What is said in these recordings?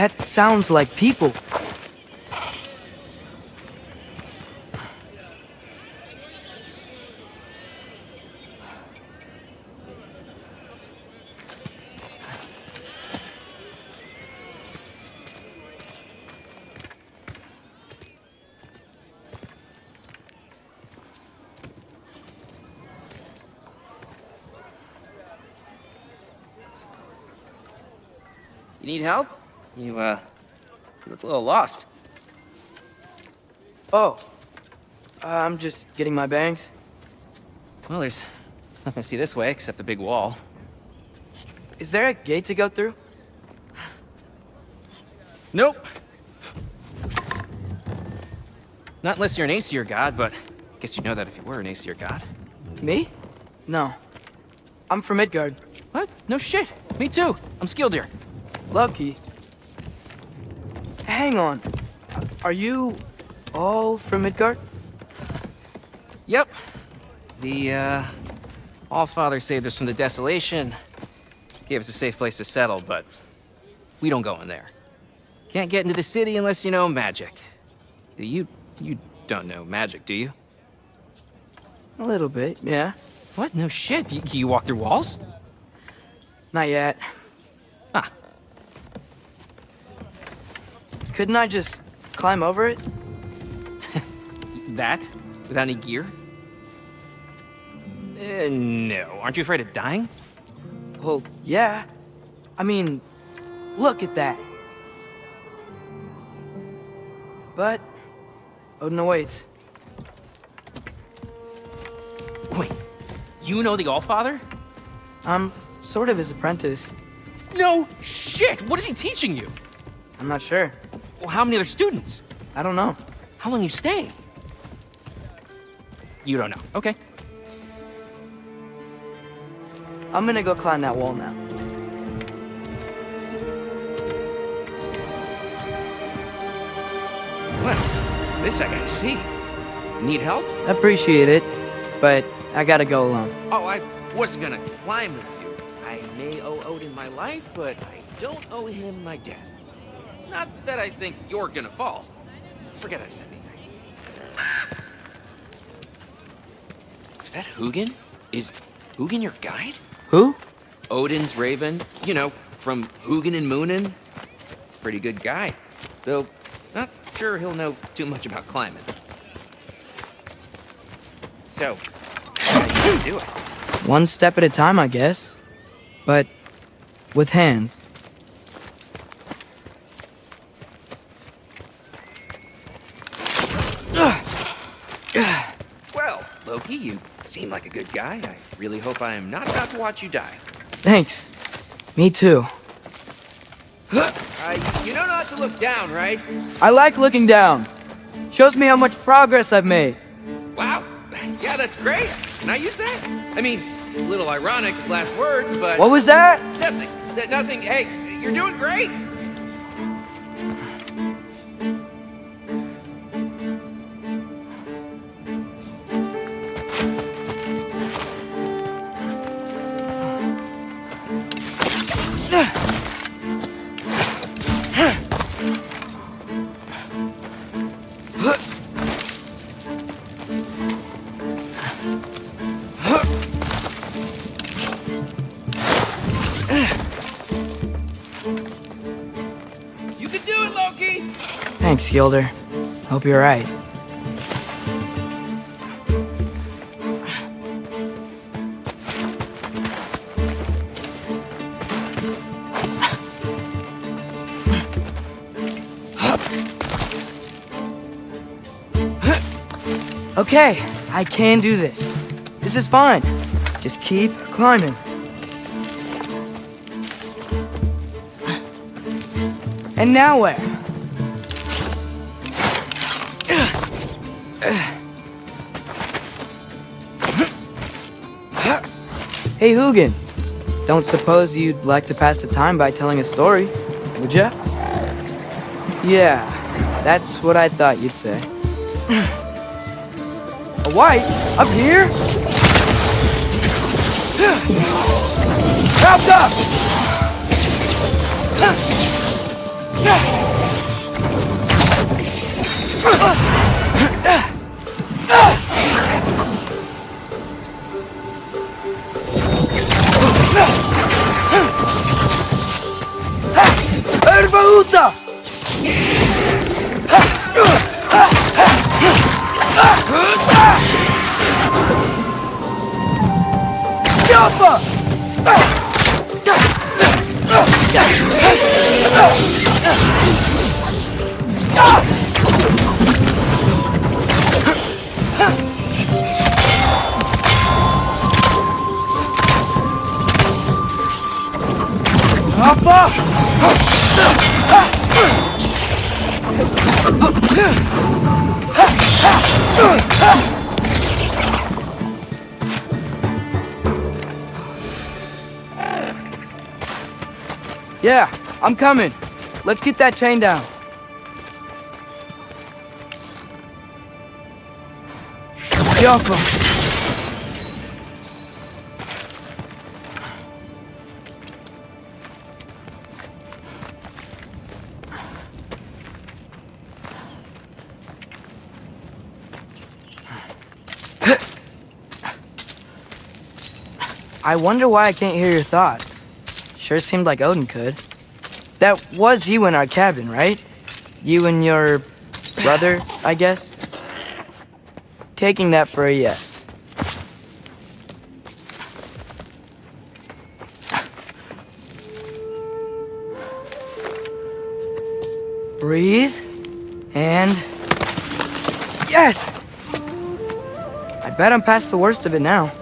That sounds like people. You need help? You look a little lost. Oh, I'm just getting my bangs. Well, there's nothing to see this way except the big wall. Is there a gate to go through? Nope. Not unless you're an Aesir god, but I guess you'd know that if you were an Aesir god. Me? No. I'm from Midgard. What? No shit. Me too. I'm Skildir. Lucky. Hang on. Are you all from Midgard? Yep. The, Allfather saved us from the desolation. Gave us a safe place to settle, but we don't go in there. Can't get into the city unless you know magic. You don't know magic, do you? A little bit, yeah. What? No shit. You walk through walls? Not yet. Huh. Couldn't I just climb over it? That? Without any gear? No. Aren't you afraid of dying? Well, yeah. I mean, look at that. But Odin awaits. Wait, you know the Allfather? I'm sort of his apprentice. No shit! What is he teaching you? I'm not sure. Well, how many other students? I don't know. How long you staying? You don't know. Okay. I'm gonna go climb that wall now. Well, this I gotta see. Need help? Appreciate it, but I gotta go alone. Oh, I wasn't gonna climb with you. I may owe Odin my life, but I don't owe him my death. Not that I think you're gonna fall. Forget I said anything. Is that Hugin? Is Hugin your guide? Who? Odin's raven. You know, from Hugin and Moonin. Pretty good guy. Though, not sure he'll know too much about climbing. So, how do you do it? One step at a time, I guess. But with hands. Well, Loki, you seem like a good guy. I really hope I am not about to watch you die. Thanks. Me too. You know not to look down, right? I like looking down. Shows me how much progress I've made. Wow. Yeah, that's great. Can I use that? I mean, a little ironic, last words, but... What was that? Nothing. Nothing. Hey, you're doing great. You can do it, Loki! Thanks, Gilder. Hope you're right. Okay, I can do this. This is fine. Just keep climbing. And now where? Hey, Hugin. Don't suppose you'd like to pass the time by telling a story, would ya? Yeah, that's what I thought you'd say. A wife? Up here? Wrapped up! Erbaúta! Yapa! Yeah, I'm coming. Let's get that chain down. Yaffa. I wonder why I can't hear your thoughts. Sure seemed like Odin could. That was you in our cabin, right? You and your brother, I guess? Taking that for a yes. Breathe. And... yes! I bet I'm past the worst of it now.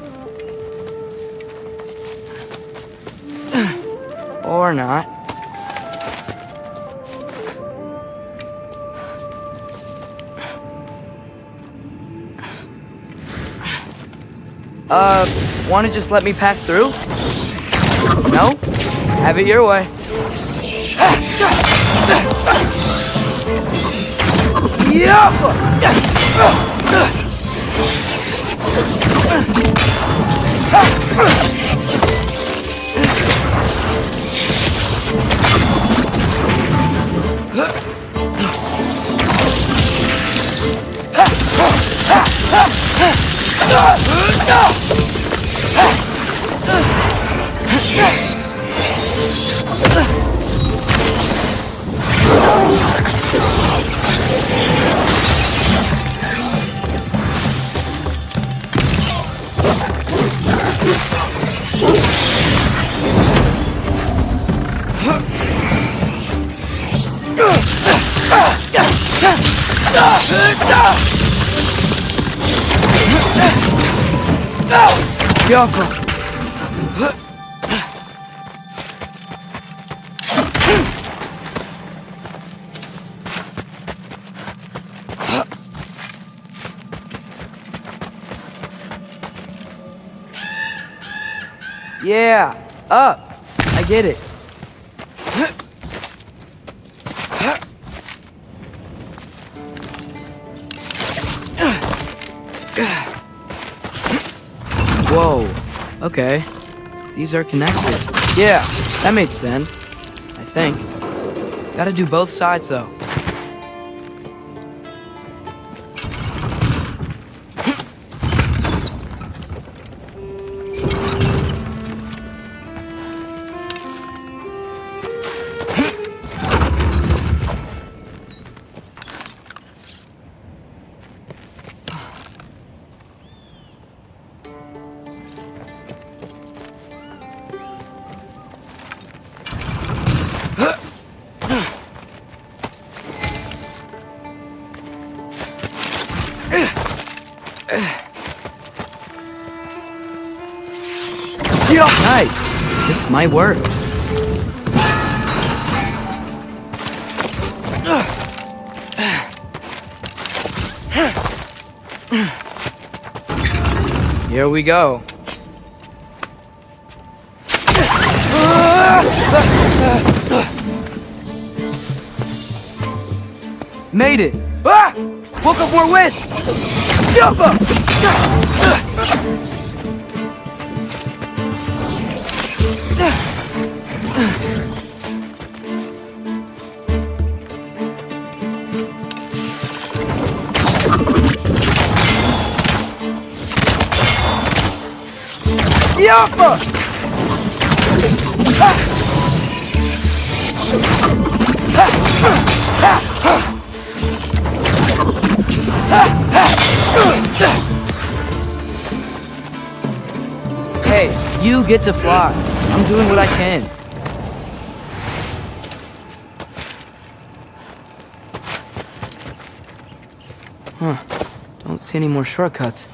Or not. Wanna just let me pass through? No? Have it your way. Yaffa. Yeah, up. I get it. Whoa, okay. These are connected. Yeah, that makes sense. I think. Gotta do both sides, though. Nice. This might work. Here we go. Made it. Ah! Woke up more west. Jump up. Yappa! Hey, you get to fly. I'm doing what I can. Huh. Don't see any more shortcuts.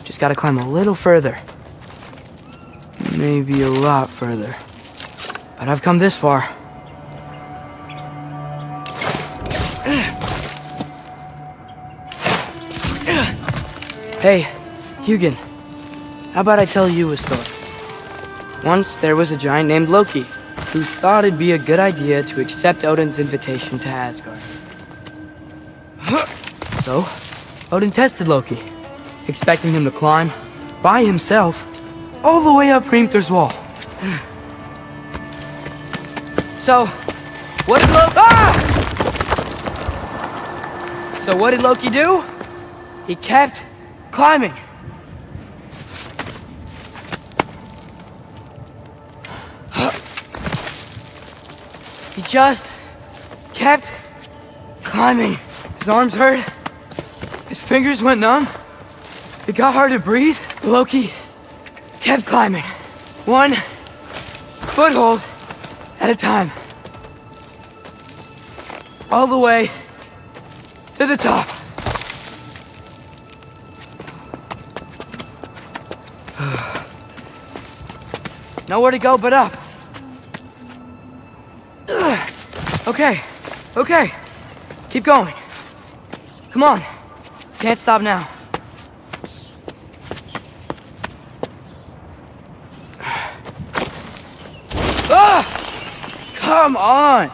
Just gotta climb a little further. Maybe a lot further. But I've come this far. Hey, Hugin. How about I tell you a story? Once there was a giant named Loki who thought it'd be a good idea to accept Odin's invitation to Asgard. So, Odin tested Loki, expecting him to climb, by himself, all the way up Hrimthur's wall. So, what did Loki do? He kept climbing. He just kept climbing. His arms hurt. His fingers went numb. It got hard to breathe. Loki kept climbing. One foothold at a time. All the way to the top. Nowhere to go but up. Okay, okay. Keep going. Come on. Can't stop now. Come on!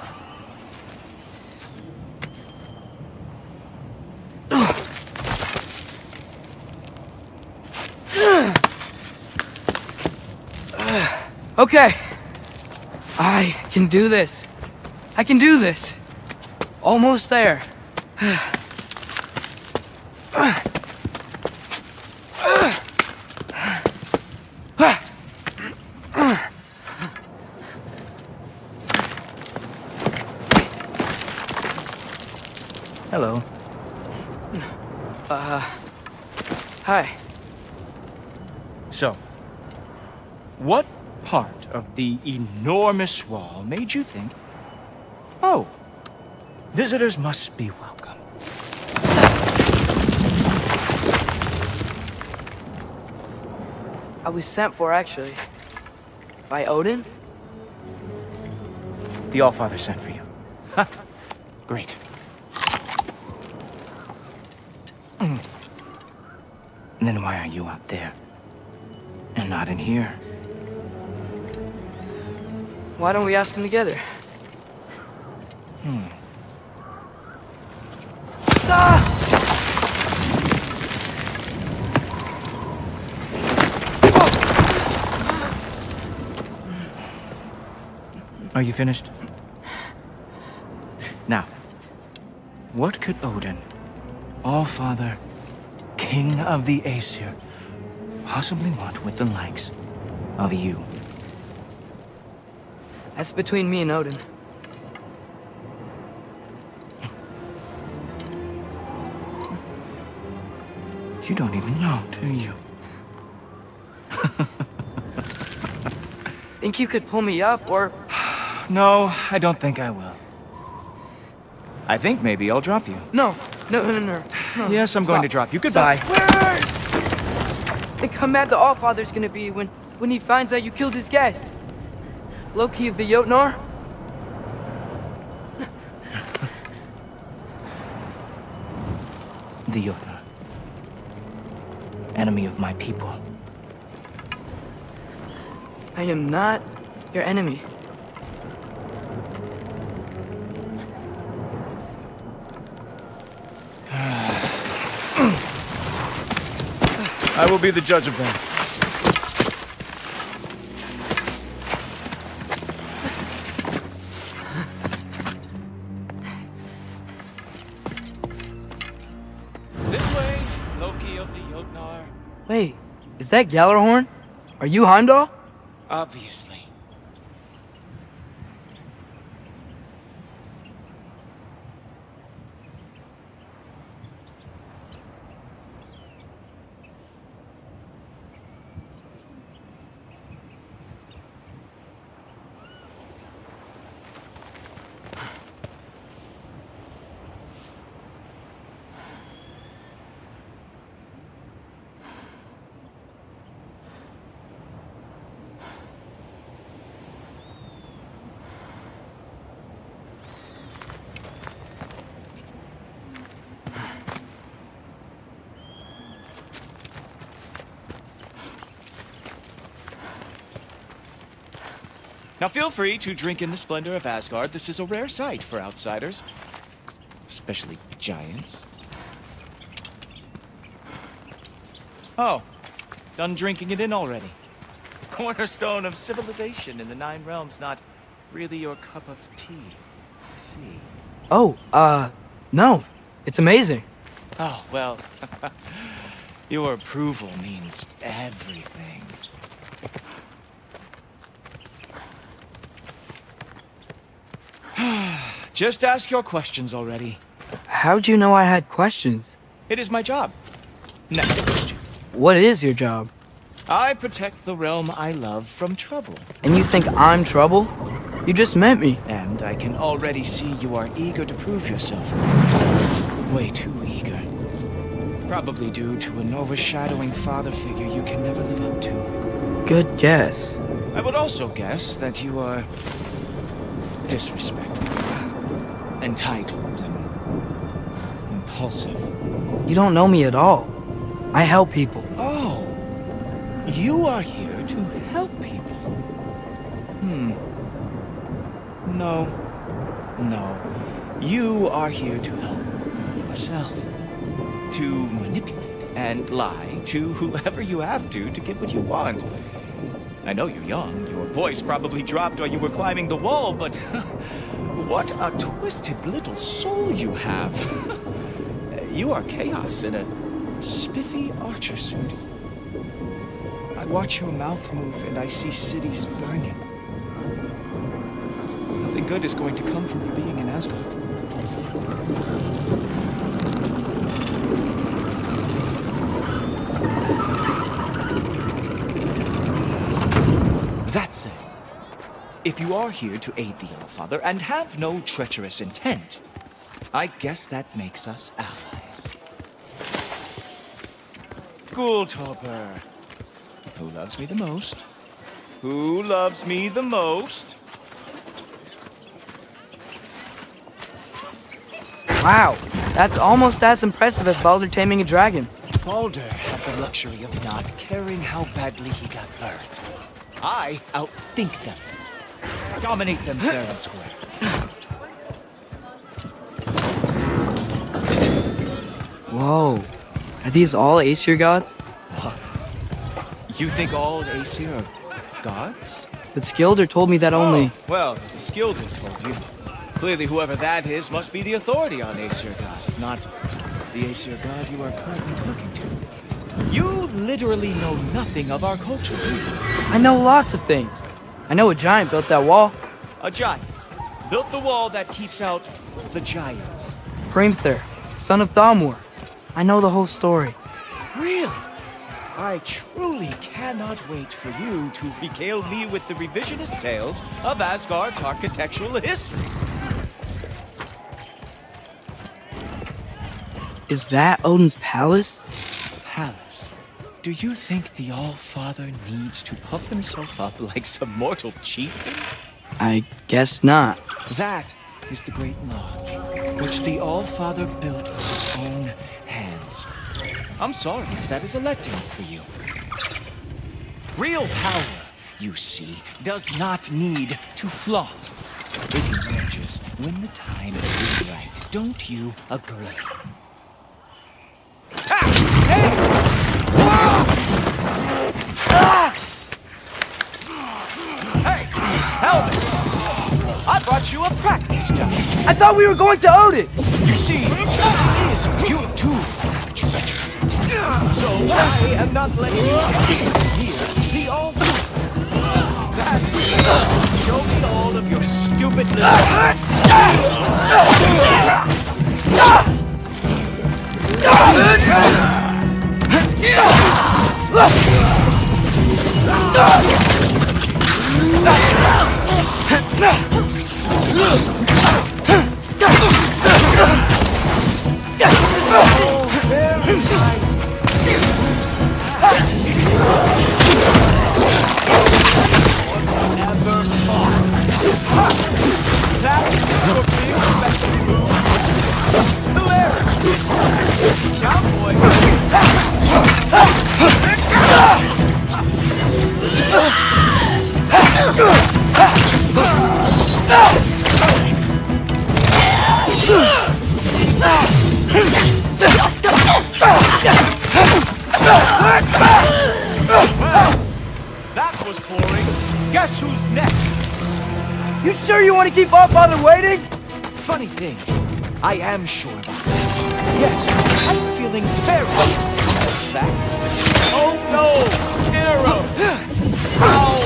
Okay. I can do this. I can do this. Almost there. Hello. Hi. So, what part of the enormous wall made you think, oh, visitors must be welcome? I was sent for, actually. By Odin? The Allfather sent for you. Ha! Great. Then why are you out there? And not in here? Why don't we ask him together? Ah! Are you finished? Now, what could Odin, Allfather, King of the Aesir, possibly want with the likes of you? That's between me and Odin. You don't even know, do you? Think you could pull me up, or... No, I don't think I will. I think maybe I'll drop you. No. Yes, I'm going to drop you. Goodbye. Wait. Think how mad the Allfather's gonna be when he finds out you killed his guest. Loki of the Jotnar? The Jotnar. Enemy of my people. I am not your enemy. I will be the judge of that. This way, Loki of the Jotnar. Wait, is that Gjallarhorn? Are you Heimdall? Obviously. Now feel free to drink in the splendor of Asgard. This is a rare sight for outsiders. Especially giants. Oh, done drinking it in already. Cornerstone of civilization in the Nine Realms, not really your cup of tea. I see. Oh, no. It's amazing. Oh, well, your approval means everything. Just ask your questions already. How'd you know I had questions? It is my job. Next question. What is your job? I protect the realm I love from trouble. And you think I'm trouble? You just met me. And I can already see you are eager to prove yourself. Way too eager. Probably due to an overshadowing father figure you can never live up to. Good guess. I would also guess that you are disrespectful, entitled, and impulsive. You don't know me at all. I help people. Oh, you are here to help people. No. You are here to help yourself. To manipulate and lie to whoever you have to get what you want. I know you're young. Your voice probably dropped while you were climbing the wall, but what a twisted little soul you have. You are chaos in a spiffy archer suit. I watch your mouth move and I see cities burning. Nothing good is going to come from you being in Asgard. That said, if you are here to aid the Allfather and have no treacherous intent, I guess that makes us allies. Gultoper. Who loves me the most? Who loves me the most? Wow, that's almost as impressive as Baldur taming a dragon. Baldur had the luxury of not caring how badly he got burned. I outthink them. Dominate them fair and square. Whoa. Are these all Aesir gods? What? You think all Aesir are gods? But Skilder told me that only... Oh, well, if Skilder told you. Clearly whoever that is must be the authority on Aesir gods, not the Aesir god you are currently talking to. You literally know nothing of our culture, do you? I know lots of things. I know a giant built that wall. A giant built the wall that keeps out the giants. Hrimthur, son of Thamur. I know the whole story. Really? I truly cannot wait for you to regale me with the revisionist tales of Asgard's architectural history. Is that Odin's palace? Palace? Do you think the All-Father needs to puff himself up like some mortal chieftain? I guess not. That is the Great Lodge, which the All-Father built with his own hands. I'm sorry if that is electing for you. Real power, you see, does not need to flaunt. It emerges when the time is right. Don't you agree? Ah! Hey! Hey, Helmet! I brought you a practice job. I thought we were going to Odin! You see, that is you too have treacherous intent. So I am not letting you get near the all Show me all of your stupid little... That was boring. Guess who's next? You sure you want to keep our father waiting? Funny thing, I am sure about that. Yes, I'm feeling very sure about that. Oh no! Arrow! Ow!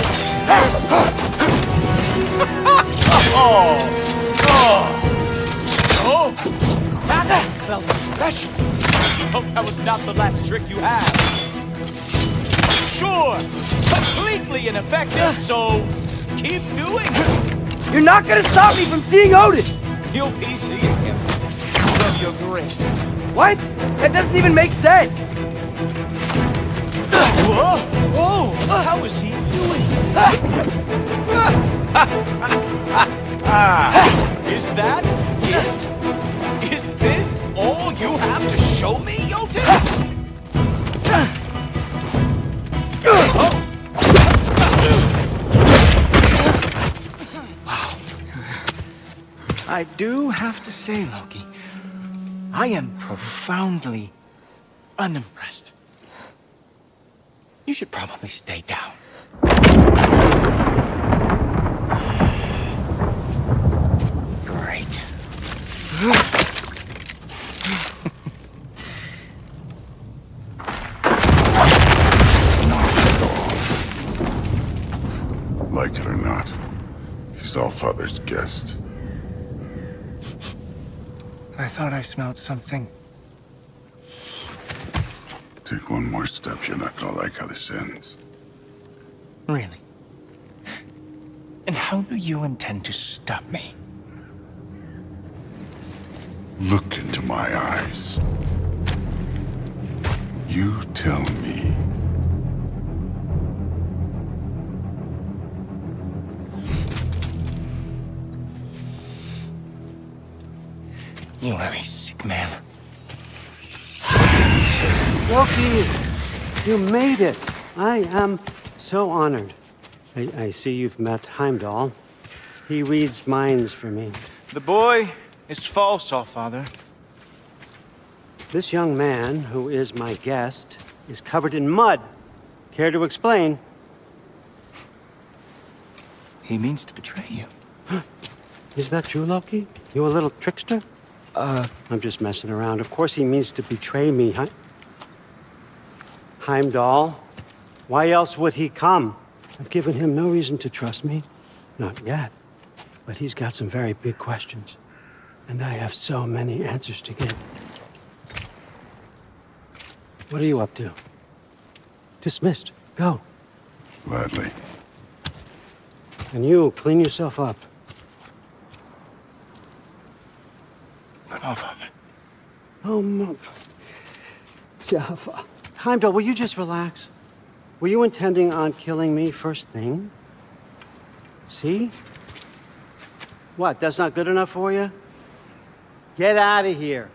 Oh! That felt special. Hope that was not the last trick you had. Sure, completely ineffective, so keep doing it. You're not gonna stop me from seeing Odin! You'll be seeing him from your grave. What? That doesn't even make sense! Whoa! Whoa! How is he doing? Is that it? Is this all you have to show me, Jotun? Wow. I do have to say, Loki, I am profoundly unimpressed. You should probably stay down. Great. Like it or not, he's Allfather's guest. I thought I smelled something. Take one more step, you're not gonna like how this ends. Really? And how do you intend to stop me? Look into my eyes. You tell me. You are a sick man. Loki, you made it. I am so honored. I see you've met Heimdall. He reads minds for me. The boy is false, Allfather. This young man, who is my guest, is covered in mud. Care to explain? He means to betray you. Is that true, Loki? You a little trickster? I'm just messing around. Of course he means to betray me, Heimdall. Why else would he come? I've given him no reason to trust me. Not yet. But he's got some very big questions. And I have so many answers to give. What are you up to? Dismissed. Go. Gladly. And you, clean yourself up. But Allfather. Oh, no. Heimdall, will you just relax? Were you intending on killing me first thing? See? What, that's not good enough for you? Get out of here.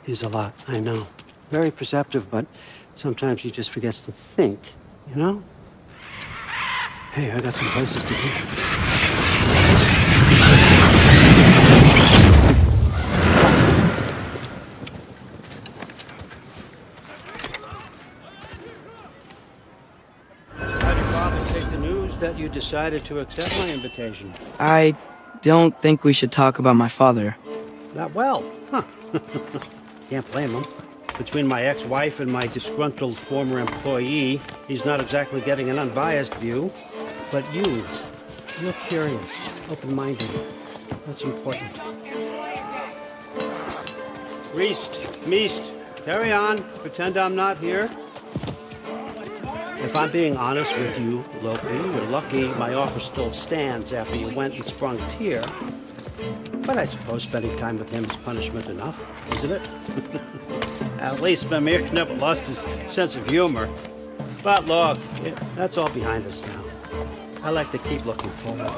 He's a lot, I know. Very perceptive, but sometimes he just forgets to think, you know? Hey, I got some places to be. How did Father take the news that you decided to accept my invitation? I don't think we should talk about my father. Not well. Huh. Can't blame him. Between my ex-wife and my disgruntled former employee, he's not exactly getting an unbiased view. But you're curious, open-minded. That's important. Meest, carry on. Pretend I'm not here. If I'm being honest with you, Loki, you're lucky my offer still stands after you went and sprung Tyr. But I suppose spending time with him is punishment enough, isn't it? At least Mimir never lost his sense of humor. But look, that's all behind us now. I like to keep looking forward.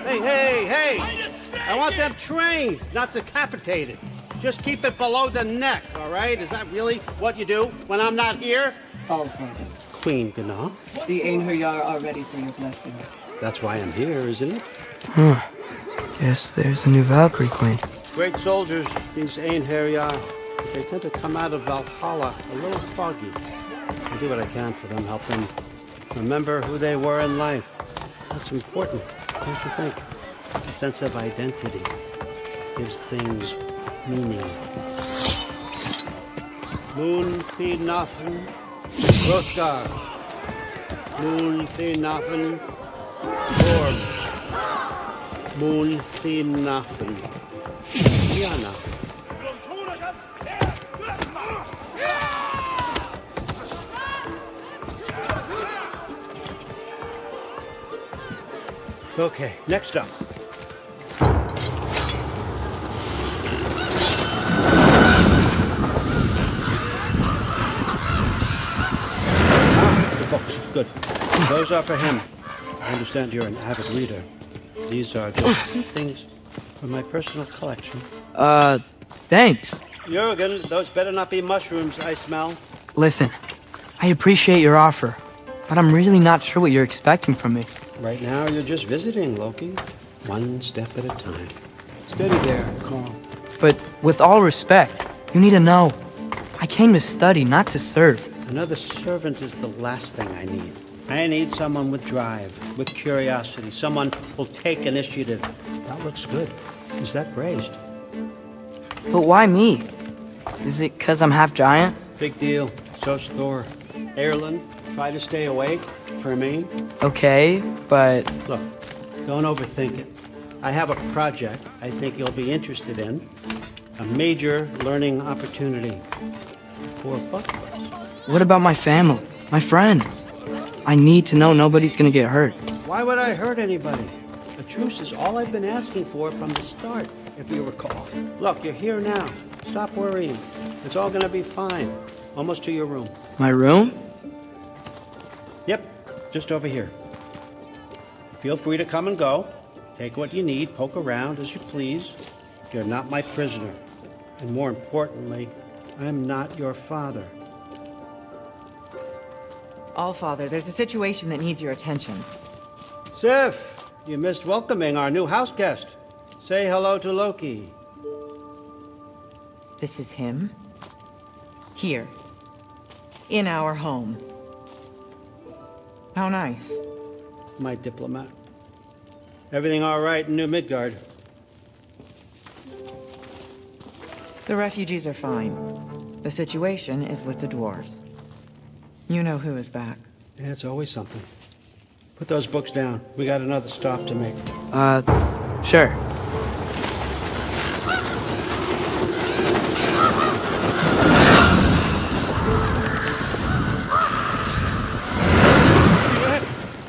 Hey! I want them trained, not decapitated. Just keep it below the neck, all right? Is that really what you do when I'm not here? Also, Queen Gná. the Einherjar are ready for your blessings. That's why I'm here, isn't it? Guess there's a new Valkyrie Queen. Great soldiers, these Einherjar. But they tend to come out of Valhalla a little foggy. I do what I can for them, help them remember who they were in life. That's important, don't you think? A sense of identity gives things meaning. Moon Thinafen, Roskar. Moon Thinafen, Orb. Moon Thinafen, Diana. Okay, next up. The books, good. Those are for him. I understand you're an avid reader. These are just a few things from my personal collection. Thanks. Jurgen, those better not be mushrooms I smell. Listen, I appreciate your offer, but I'm really not sure what you're expecting from me. Right now, you're just visiting, Loki. One step at a time. Steady there, calm. But with all respect, you need to know, I came to study, not to serve. Another servant is the last thing I need. I need someone with drive, with curiosity, someone who'll take initiative. That looks good. Is that praised? But why me? Is it 'cause I'm half giant? Big deal. So's Thor. Erlen, try to stay awake for me. Okay, but Look, don't overthink it. I have a project I think you'll be interested in. A major learning opportunity for both of us. what about my family, my friends? I need to know nobody's gonna get hurt. Why would I hurt anybody? A truce is all I've been asking for from the start, if you recall. Look, you're here now. Stop worrying. It's all gonna be fine. Almost to your room. My room? Yep, just over here. Feel free to come and go. Take what you need, poke around as you please. You're not my prisoner. And more importantly, I'm not your father. Allfather, there's a situation that needs your attention. Sif, you missed welcoming our new house guest. Say hello to Loki. This is him? Here. In our home. How nice. My diplomat. Everything all right in New Midgard? The refugees are fine. The situation is with the dwarves. You know who is back. Yeah, it's always something. Put those books down. We got another stop to make. Sure.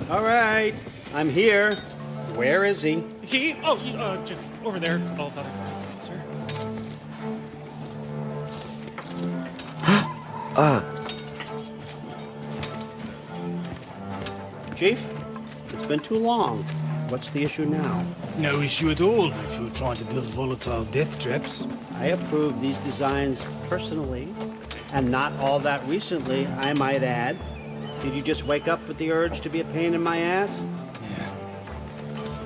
All right, I'm here. Where is he? Just over there, Allfather. Sir. Chief, it's been too long. What's the issue now? No issue at all if you're trying to build volatile death traps. I approve these designs personally, and not all that recently, I might add. Did you just wake up with the urge to be a pain in my ass? Yeah.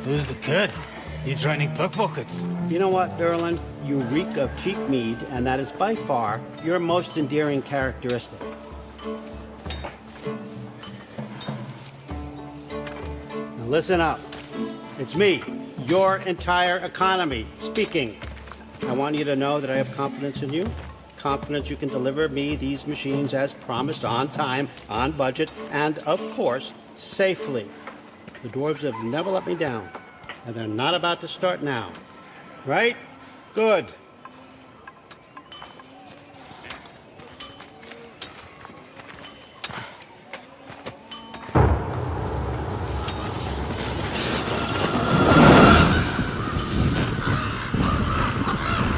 Who's the kid? You training pickpockets? You know what, Erlen? You reek of cheap mead, and that is by far your most endearing characteristic. Now listen up. It's me, your entire economy, speaking. I want you to know that I have confidence in you. Confidence you can deliver me these machines as promised, on time, on budget, and of course, safely. The dwarves have never let me down, and they're not about to start now. Right? Good.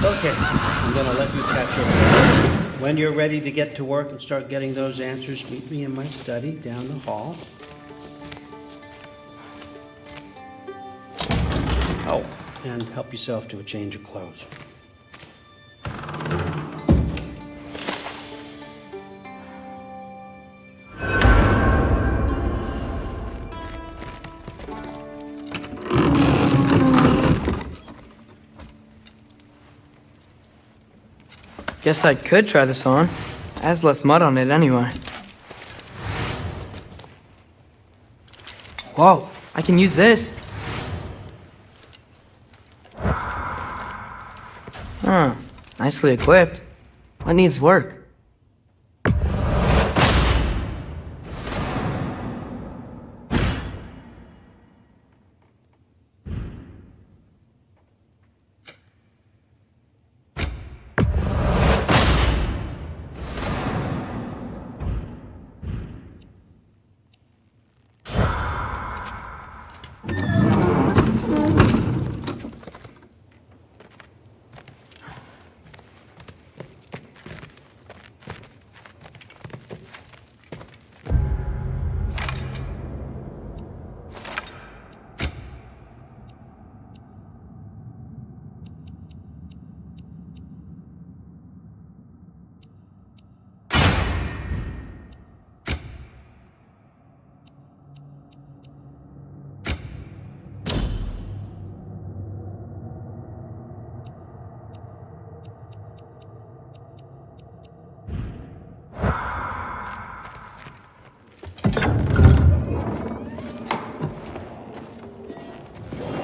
Okay, I'm gonna let you catch up. When you're ready to get to work and start getting those answers, meet me in my study down the hall. Oh, and help yourself to a change of clothes. Guess I could try this on. Has less mud on it anyway. Whoa, I can use this. Huh, nicely equipped. What needs work?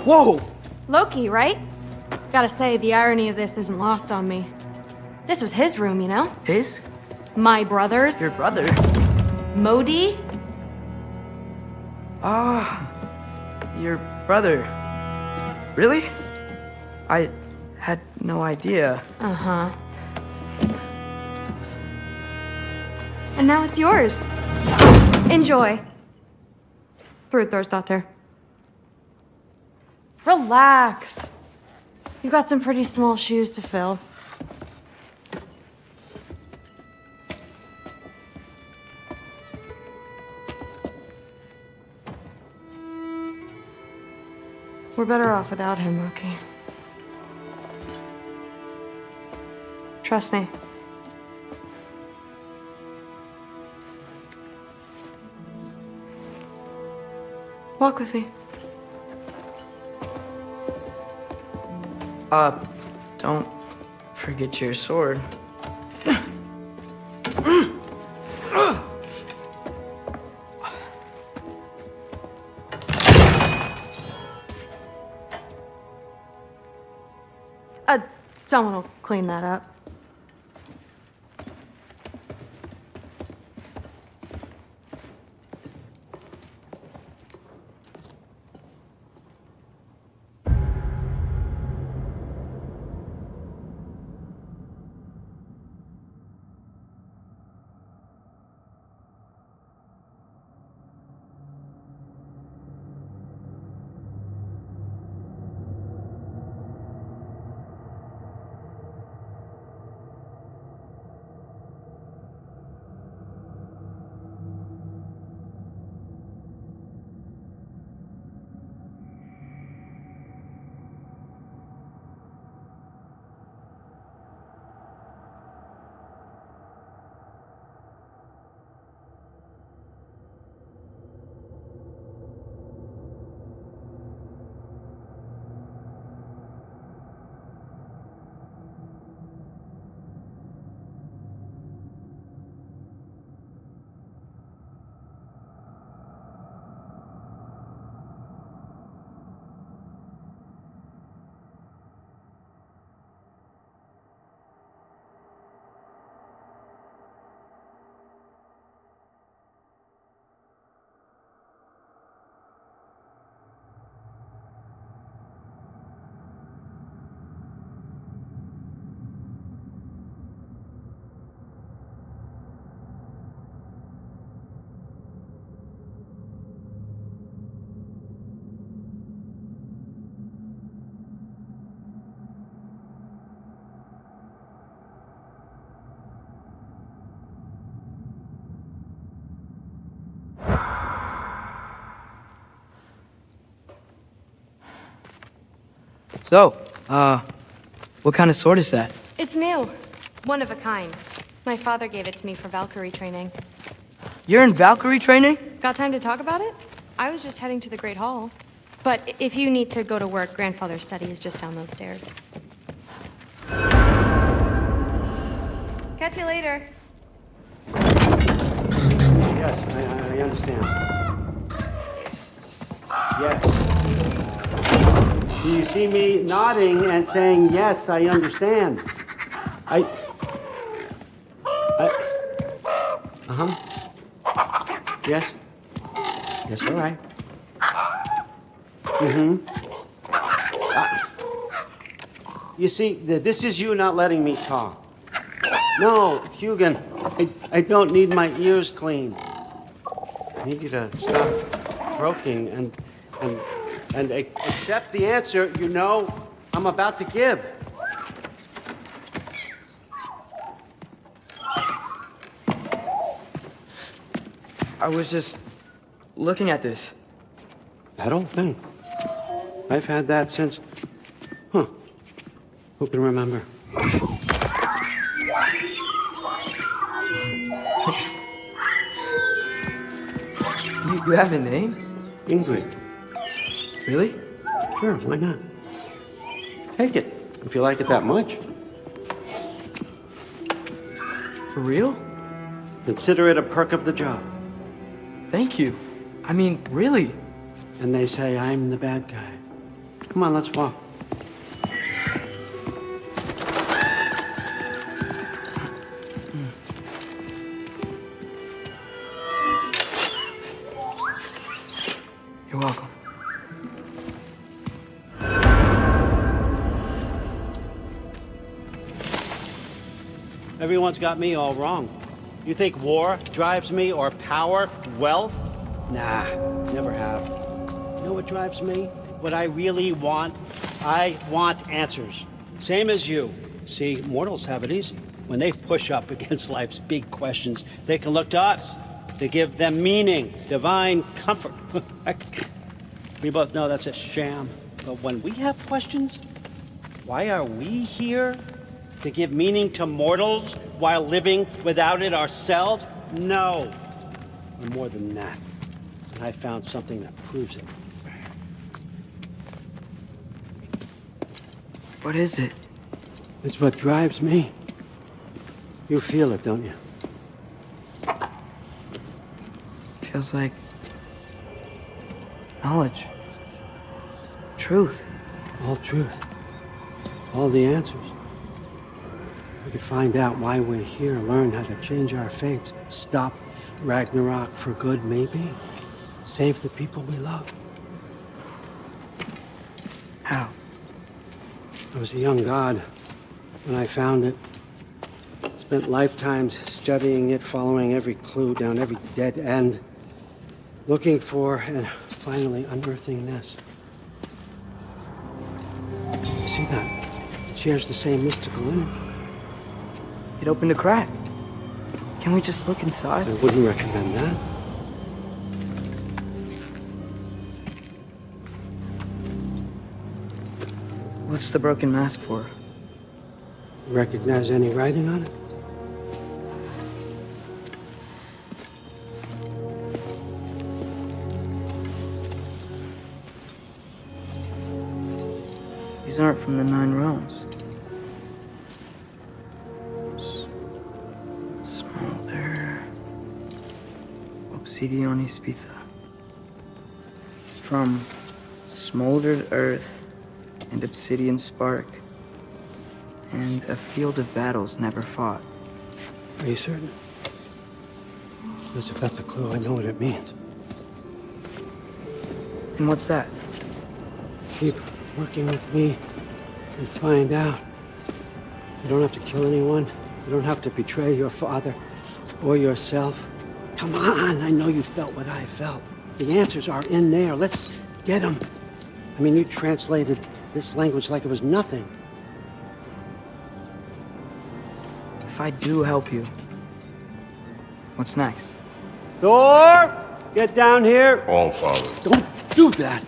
Whoa! Loki, right? Gotta say, the irony of this isn't lost on me. This was his room, you know? His? My brother's. Your brother? Modi? Ah, your brother. Really? I had no idea. Uh-huh. And now it's yours. Enjoy. Daughter. Relax. You got some pretty small shoes to fill. We're better off without him, Loki. Trust me. Walk with me. Don't forget your sword. Someone will clean that up. So, what kind of sword is that? It's new. One of a kind. My father gave it to me for Valkyrie training. You're in Valkyrie training? Got time to talk about it? I was just heading to the Great Hall. But if you need to go to work, Grandfather's study is just down those stairs. Catch you later. Yes, I understand. Yes. Do you see me nodding and saying, yes, I understand? Uh-huh. Yes. Yes, all right. Mm-hmm. You see, this is you not letting me talk. No, Hugan, I don't need my ears cleaned. I need you to stop croaking and accept the answer you know I'm about to give. I was just looking at this. That old thing. I've had that since... Huh. Who can remember? You have a name? Ingrid. Really? Sure, why not? Take it, if you like it that much. For real? Consider it a perk of the job. Thank you. I mean, really. And they say I'm the bad guy. Come on, let's walk. You're welcome. Everyone's got me all wrong. You think war drives me, or power, wealth? Nah, never have. You know what drives me? What I really want? I want answers. Same as you. See, mortals have it easy. When they push up against life's big questions, they can look to us to give them meaning, divine comfort. We both know that's a sham. But when we have questions, why are we here? To give meaning to mortals while living without it ourselves? No. We're more than that. And I found something that proves it. What is it? It's what drives me. You feel it, don't you? Feels like knowledge. Truth. All truth. All the answers. We could find out why we're here, learn how to change our fates, stop Ragnarok for good, maybe. Save the people we love. How? I was a young god when I found it. Spent lifetimes studying it, following every clue down every dead end, looking for and finally unearthing this. You see that? It shares the same mystical energy. It opened a crack. Can we just look inside? I wouldn't recommend that. What's the broken mask for? Recognize any writing on it? These aren't from the Nine Realms. Smolder. Obsidione Spitha. From smoldered earth and obsidian spark, and a field of battles never fought. Are you certain? Because if that's a clue, I know what it means. And what's that? Keep working with me and find out. You don't have to kill anyone. You don't have to betray your father or yourself. Come on, I know you felt what I felt. The answers are in there. Let's get them. I mean, you translated this language like it was nothing. If I do help you, what's next? Thor! Get down here! All father. Don't do that!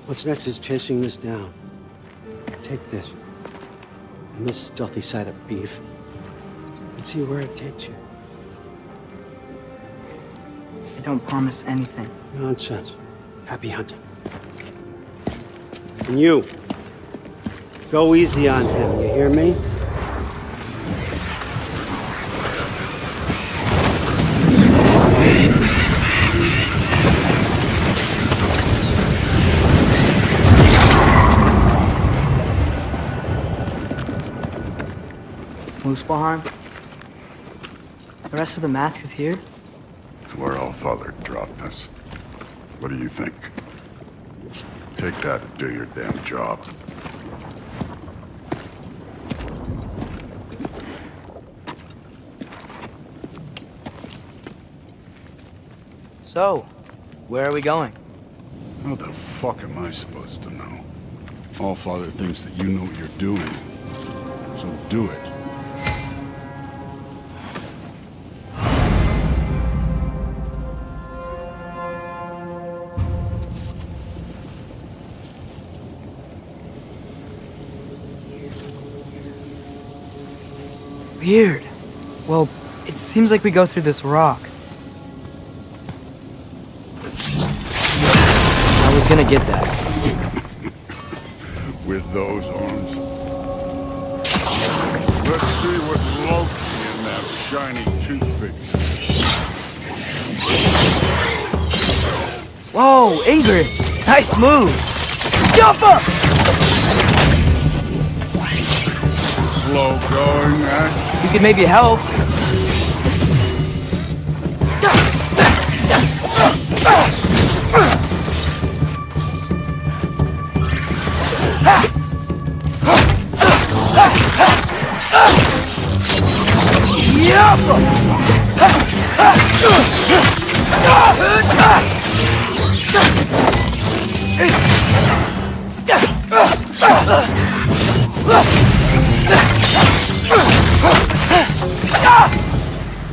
What's next is chasing this down. Take this, and this stealthy side of beef, and see where it takes you. I don't promise anything. Nonsense. Happy hunting. And you, go easy on him, you hear me? Muspelheim? The rest of the mask is here? It's where Allfather dropped us. What do you think? Take that and do your damn job. So, where are we going? How the fuck am I supposed to know? Allfather thinks that you know what you're doing. So do it. Weird. Well, it seems like we go through this rock. I was gonna get that. With those arms. Let's see what's located in that shiny toothpick. Whoa, Ingrid! Nice move! Jump up! Slow going, eh? You could maybe help.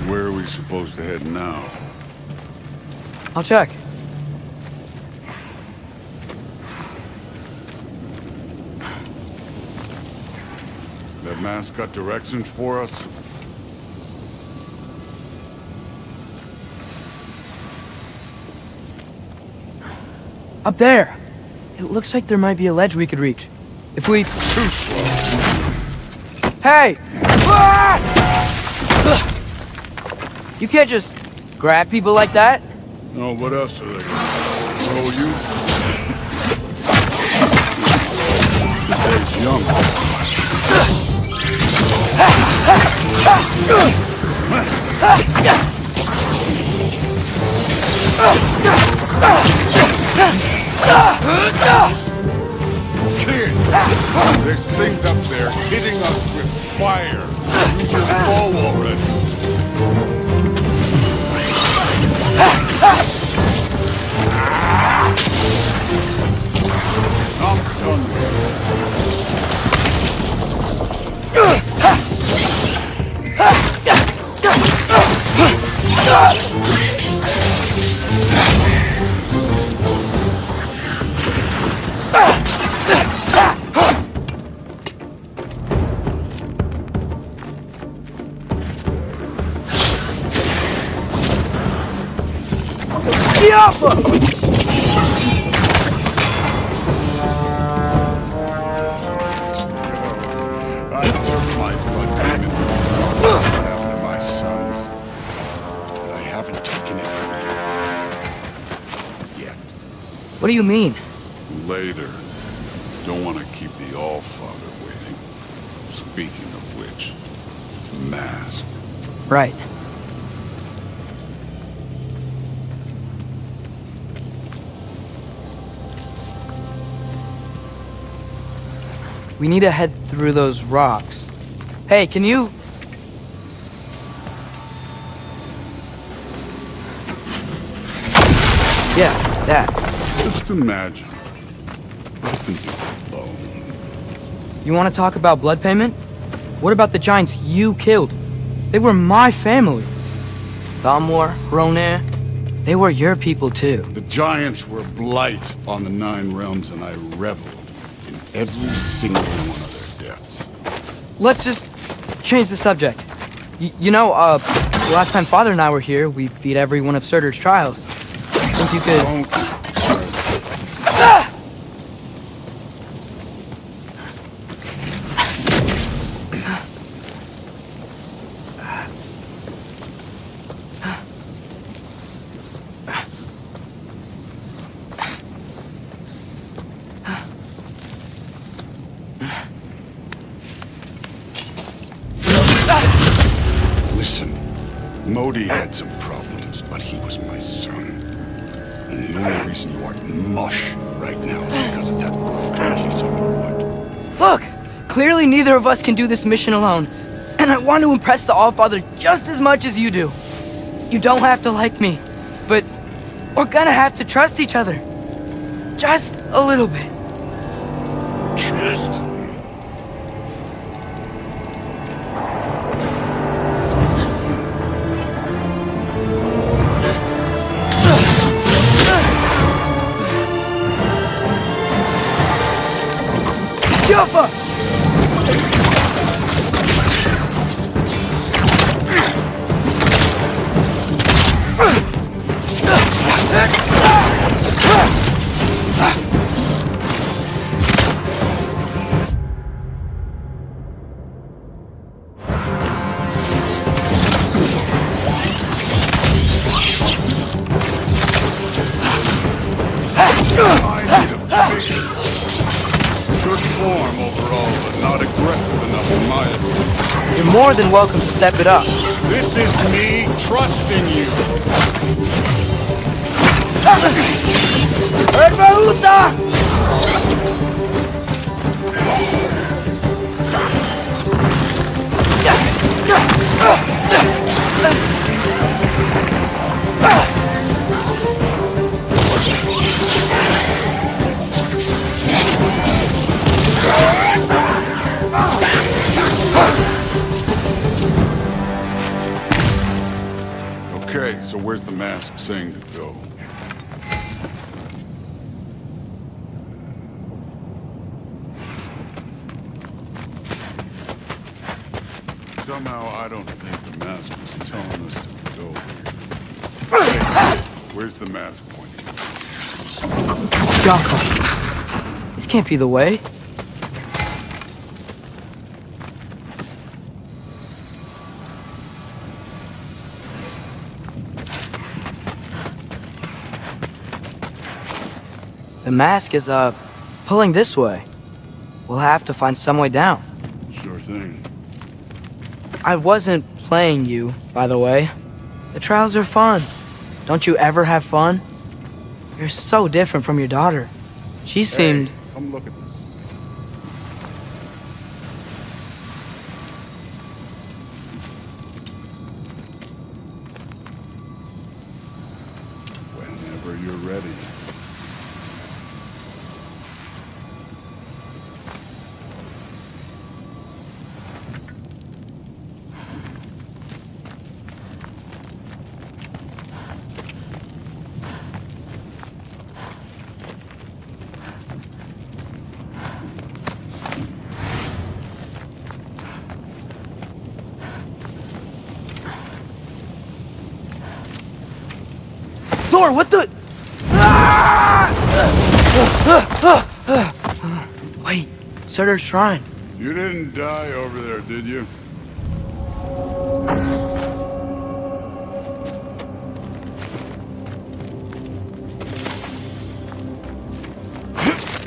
Where are we supposed to head now? I'll check. That mask got directions for us? Up there! It looks like there might be a ledge we could reach. If we... Too slow. Hey! Ah! You can't just grab people like that. No, what else are they gonna throw you? Today's young. Kid, there's things up there hitting us with fire. Use your bow already. I'm done with I took my blood payment after my sons. And I haven't taken it from you. Yet. What do you mean? Later. Don't want to keep the Allfather waiting. Speaking of which, the mask. Right. We need to head through those rocks. Hey, can you... Yeah, that. Just imagine. I can do it alone. You want to talk about blood payment? What about the giants you killed? They were my family. Thamur, Hrone, They were your people too. The giants were blight on the 9 realms, and I reveled in every single one of their deaths. Let's just change the subject. Last time Father and I were here, we beat every one of Surtur's trials. Think you could... Don't... Listen, Modi had some problems, but he was my son. And the only reason you aren't mush right now is because of that piece of wood. Look! Clearly neither of us can do this mission alone. And I want to impress the Allfather just as much as you do. You don't have to like me, but we're gonna have to trust each other. Just a little bit. Trust? Juffa! Good form overall, but not aggressive enough in my opinion. You're more than welcome to step it up. This is me trusting you. Okay, so where's the mask saying to go? Somehow I don't think the mask was telling us to go here. Where's the mask pointing? Jaffa. This can't be the way. The mask is, pulling this way. We'll have to find some way down. Sure thing. I wasn't playing you, by the way. The trials are fun. Don't you ever have fun? You're so different from your daughter. She seemed... Hey, come look at this. Whenever you're ready. Thor, what the... Wait, Surtur's shrine. You didn't die over there, did you?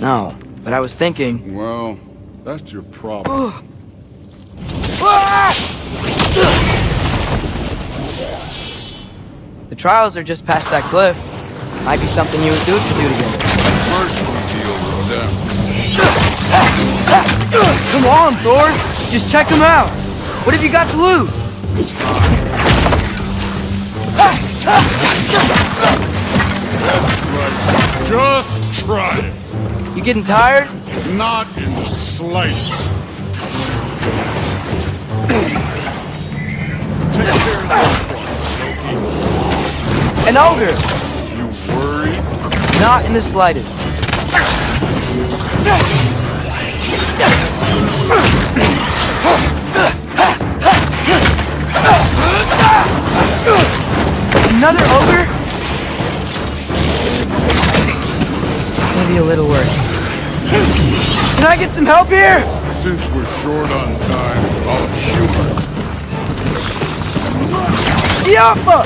No, but I was thinking... Well, that's your problem. The trials are just past that cliff. Might be something you and Dude could do together. First we deal with them. Come on, Thor! Just check them out! What have you got to lose? Right. Just try it. You getting tired? Not in the slightest. Take care of this one, Loki. An ogre! You worried? Not in the slightest. Another ogre? Maybe a little worse. Can I get some help here? Since we're short on time, I'll humor. Yappa!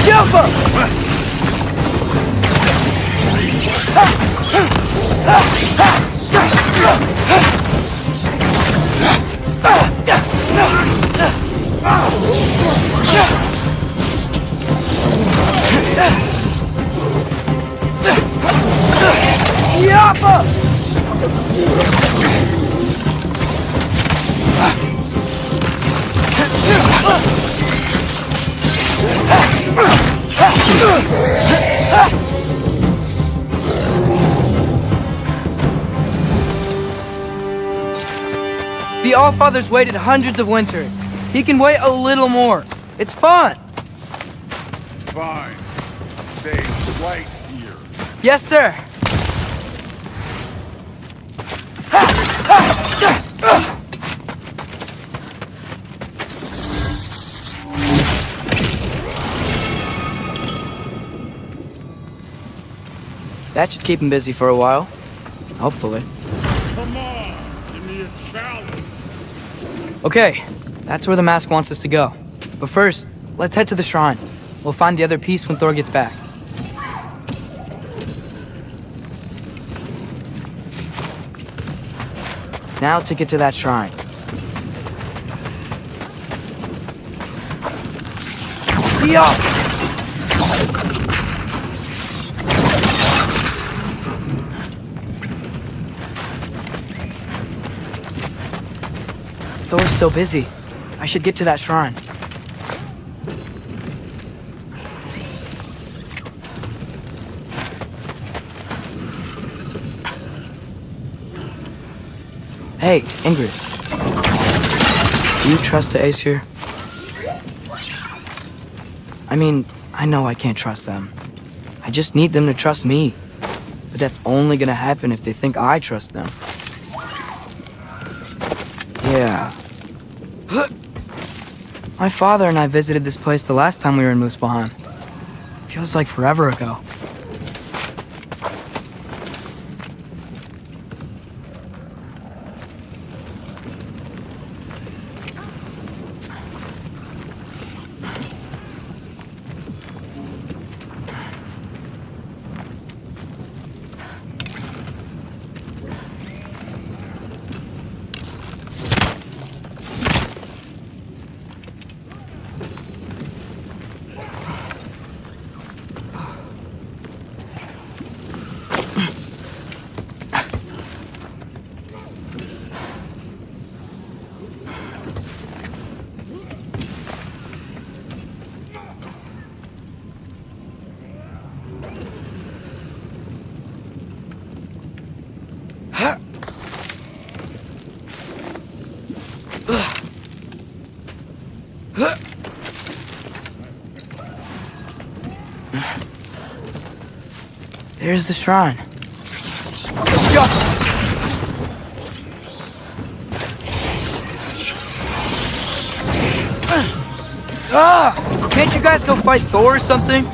Yappa! Yappa! The Allfather's waited hundreds of winters. He can wait a little more. It's fun. Fine. Stay right here. Yes, sir. That should keep him busy for a while. Hopefully. Come on, give me a challenge. Okay, that's where the mask wants us to go. But first, let's head to the shrine. We'll find the other piece when Thor gets back. Now to get to that shrine. Yeah! Thor's still busy. I should get to that shrine. Hey, Ingrid. Do you trust the Aesir? I mean, I know I can't trust them. I just need them to trust me. But that's only gonna happen if they think I trust them. Yeah. My father and I visited this place the last time we were in Muspelheim. Feels like forever ago. There's the shrine. Ah! Can't you guys go fight Thor or something?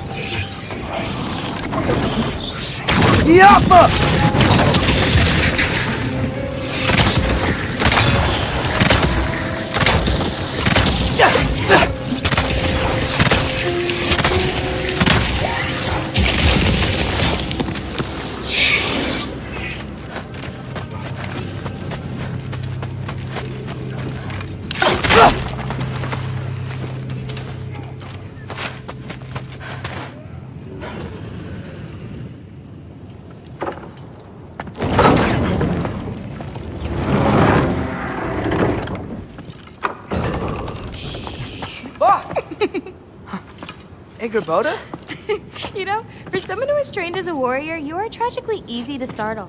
Yappa! Hey, Gerboda? You know, for someone who was trained as a warrior, you are tragically easy to startle.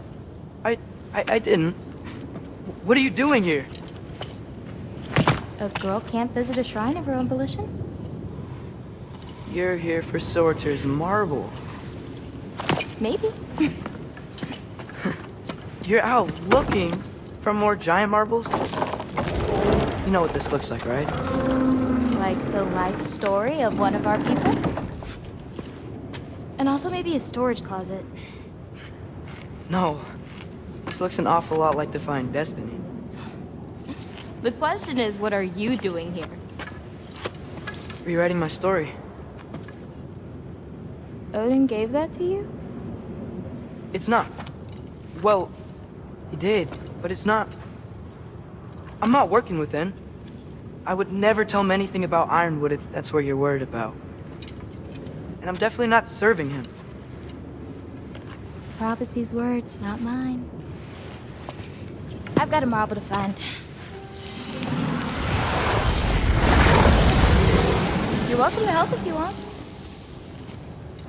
I didn't. What are you doing here? A girl can't visit a shrine of her own volition? You're here for Sorter's marble. Maybe. You're out looking for more giant marbles? You know what this looks like, right? Like the life story of one of our people? And also maybe a storage closet. No. This looks an awful lot like Defying Destiny. The question is, what are you doing here? Rewriting my story. Odin gave that to you? It's not. Well, he did, but it's not. I'm not working with him. I would never tell him anything about Ironwood if that's what you're worried about. And I'm definitely not serving him. It's prophecy's words, not mine. I've got a marble to find. You're welcome to help if you want.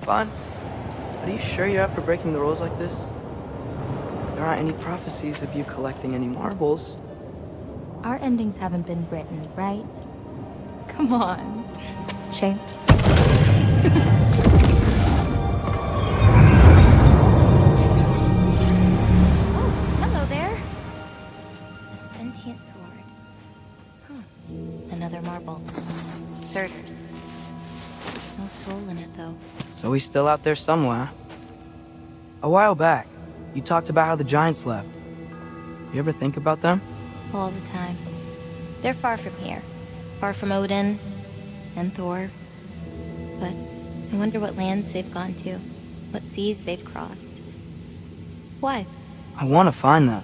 Fine. But are you sure you're up for breaking the rules like this? There aren't any prophecies of you collecting any marbles. Our endings haven't been written, right? Come on. Shane. Oh, hello there. A sentient sword. Huh. Another marble. Surters. No soul in it, though. So he's still out there somewhere. A while back, you talked about how the giants left. You ever think about them? All the time. They're far from here. Far from Odin and Thor. But I wonder what lands they've gone to. What seas they've crossed. Why? I want to find them.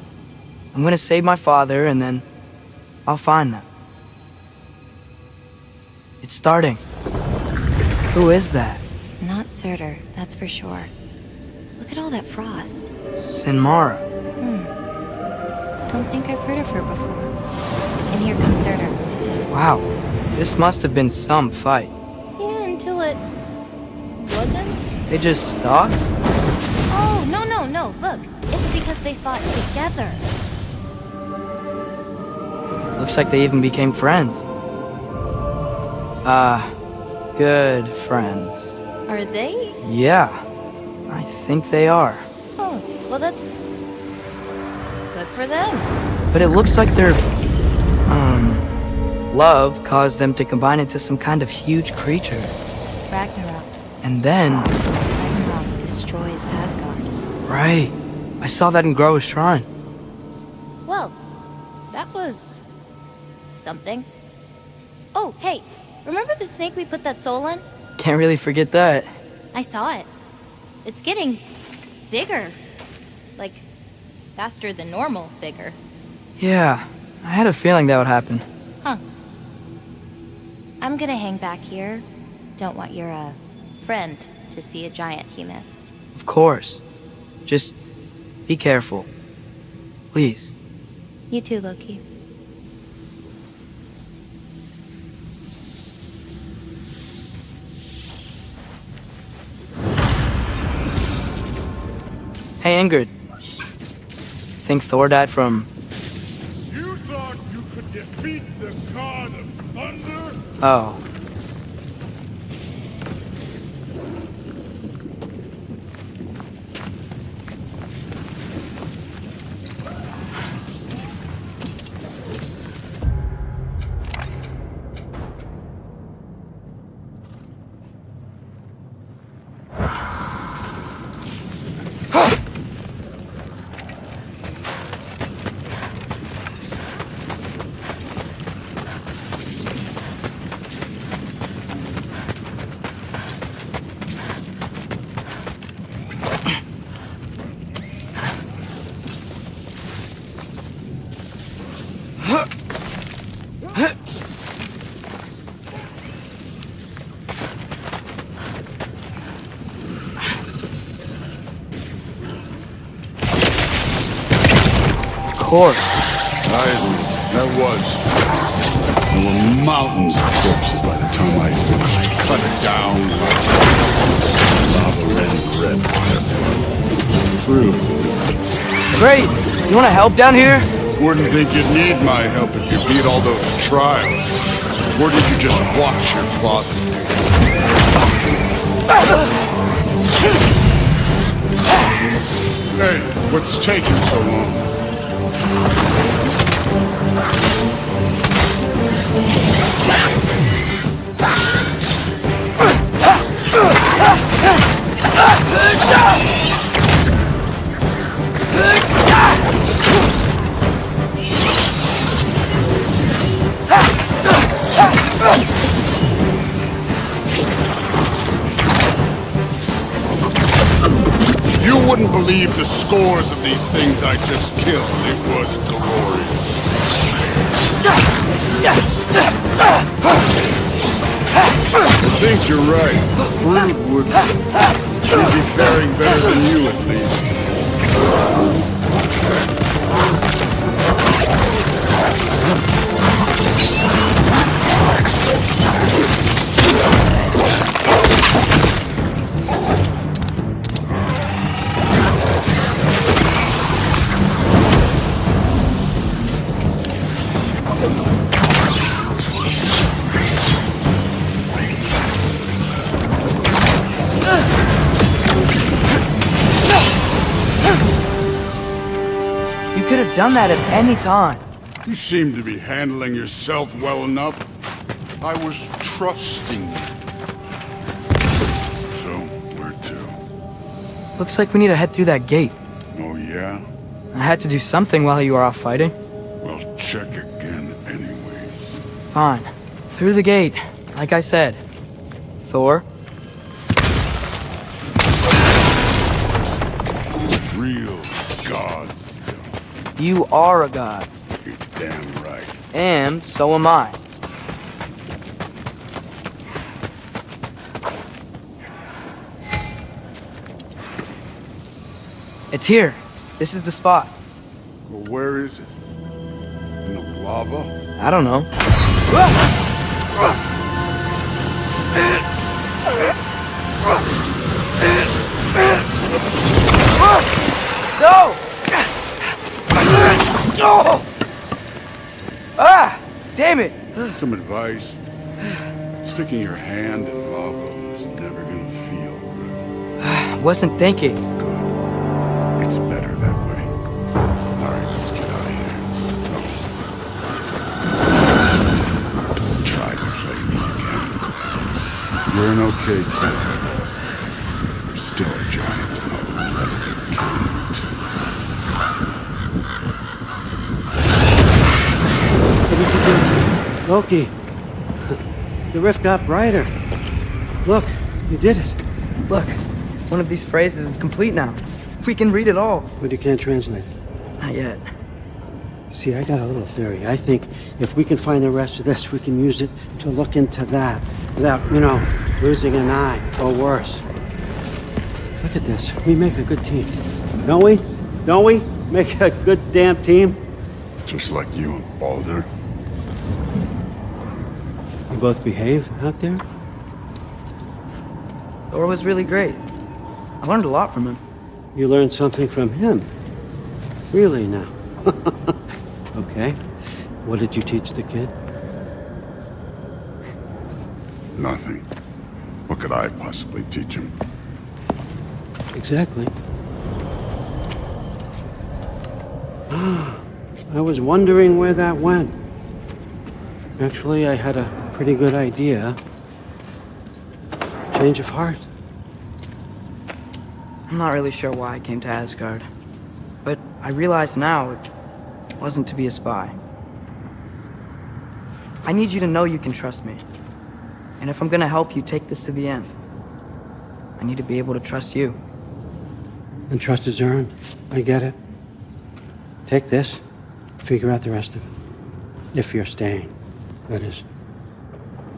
I'm gonna save my father, and then I'll find them. It's starting. Who is that? Not Surtur, that's for sure. Look at all that frost. Sinmara. Don't think I've heard of her before. And here comes Surtur. Wow. This must have been some fight. Yeah, until it wasn't. They just stopped? Oh, no. Look, it's because they fought together. Looks like they even became friends. Good friends. Are they? Yeah, I think they are. Oh, well that's good for them. But it looks like their, love caused them to combine into some kind of huge creature. Ragnarok. And then... Ragnarok destroys Asgard. Right. I saw that in Groa's shrine. Well, that was... something. Oh, hey, remember the snake we put that soul in? Can't really forget that. I saw it. It's getting bigger. Like, faster than normal bigger. Yeah, I had a feeling that would happen. Huh. I'm gonna hang back here. Don't want your, friend to see a giant he missed. Of course. Just be careful. Please. You too, Loki. Hey, Ingrid. Think Thor died from... You thought you could defeat the god of thunder? Oh. Of course. That was. There were mountains of corpses by the time I cut it down. said, through. Great! You wanna help down here? Wouldn't think you'd need my help if you beat all those trials. Or did you just watch your father? Hey, what's taking so long? You wouldn't believe the scores of these things I just killed. It was glorious. I think you're right. Brood would be faring better than you, at least. You could have done that at any time. You seem to be handling yourself well enough. I was trusting you. So, where to? Looks like we need to head through that gate. Oh, yeah? I had to do something while you were off fighting. Well, check again anyways. Fine. Through the gate, like I said. Thor? Real gods. You are a god. You're damn right. And so am I. It's here. This is the spot. Well, where is it? In the lava? I don't know. No! No! Ah! Damn it! Some advice. Sticking your hand in lava is never gonna feel good. Wasn't thinking. Good. It's better that way. All right, let's get out of here. Don't try to play me again. You're an okay kid. You're still a giant, and I'll never kill you too. Loki, the rift got brighter. Look, you did it. Look, one of these phrases is complete now. We can read it all. But you can't translate it. Not yet. See, I got a little theory. I think if we can find the rest of this, we can use it to look into that without, losing an eye or worse. Look at this. We make a good team. Don't we? Don't we? Make a good damn team? Just like you and Baldur. You both behave out there? Thor was really great. I learned a lot from him. You learned something from him? Really now? Okay. What did you teach the kid? Nothing. What could I possibly teach him? Exactly. I was wondering where that went. Actually, I had a pretty good idea. Change of heart. I'm not really sure why I came to Asgard. But I realize now it wasn't to be a spy. I need you to know you can trust me. And if I'm gonna help you take this to the end, I need to be able to trust you. And trust is earned. I get it. Take this, figure out the rest of it. If you're staying, that is.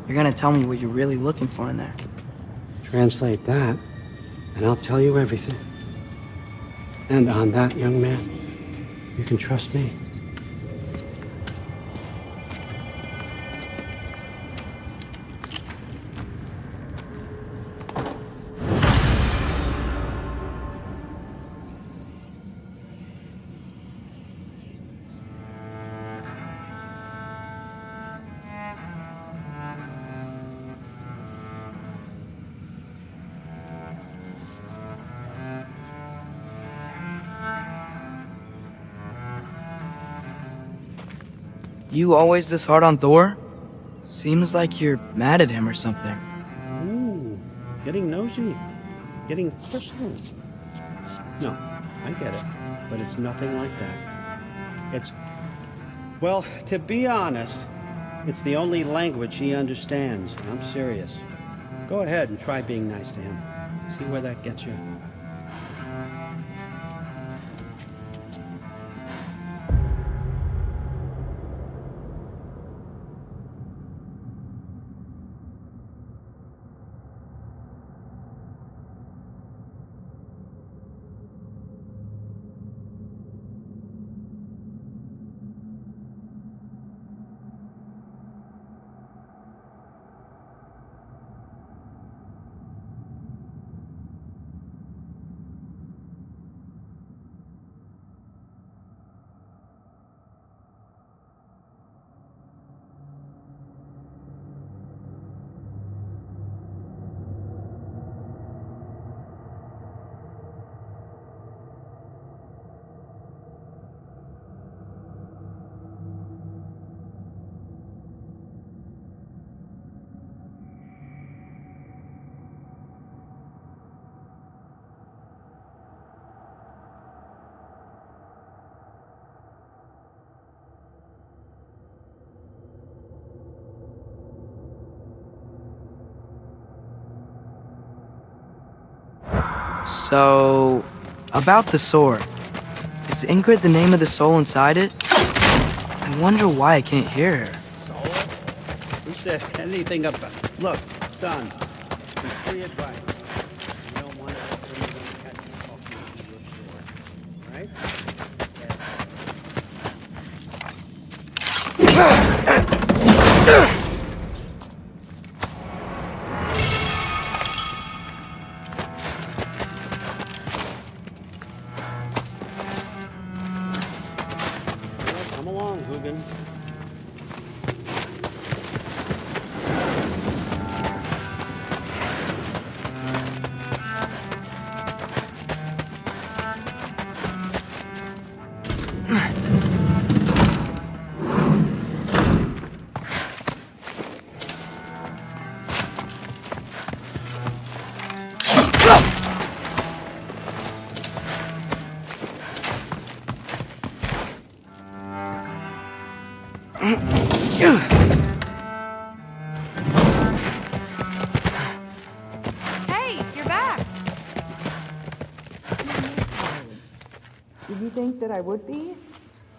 You're gonna tell me what you're really looking for in there. Translate that, and I'll tell you everything. And on that, young man, you can trust me. You always this hard on Thor? Seems like you're mad at him or something. Ooh, getting nosy. Getting personal. No, I get it. But it's nothing like that. It's... Well, to be honest, it's the only language he understands. I'm serious. Go ahead and try being nice to him. See where that gets you. So, about the sword. Is Ingrid the name of the soul inside it? I wonder why I can't hear her. Soul? Who said anything about... Look, son, there's free advice. You don't want to let anyone catch you talking to your sword. Right? Come along, Hugin. Hey, you're back. Did you think that I would be?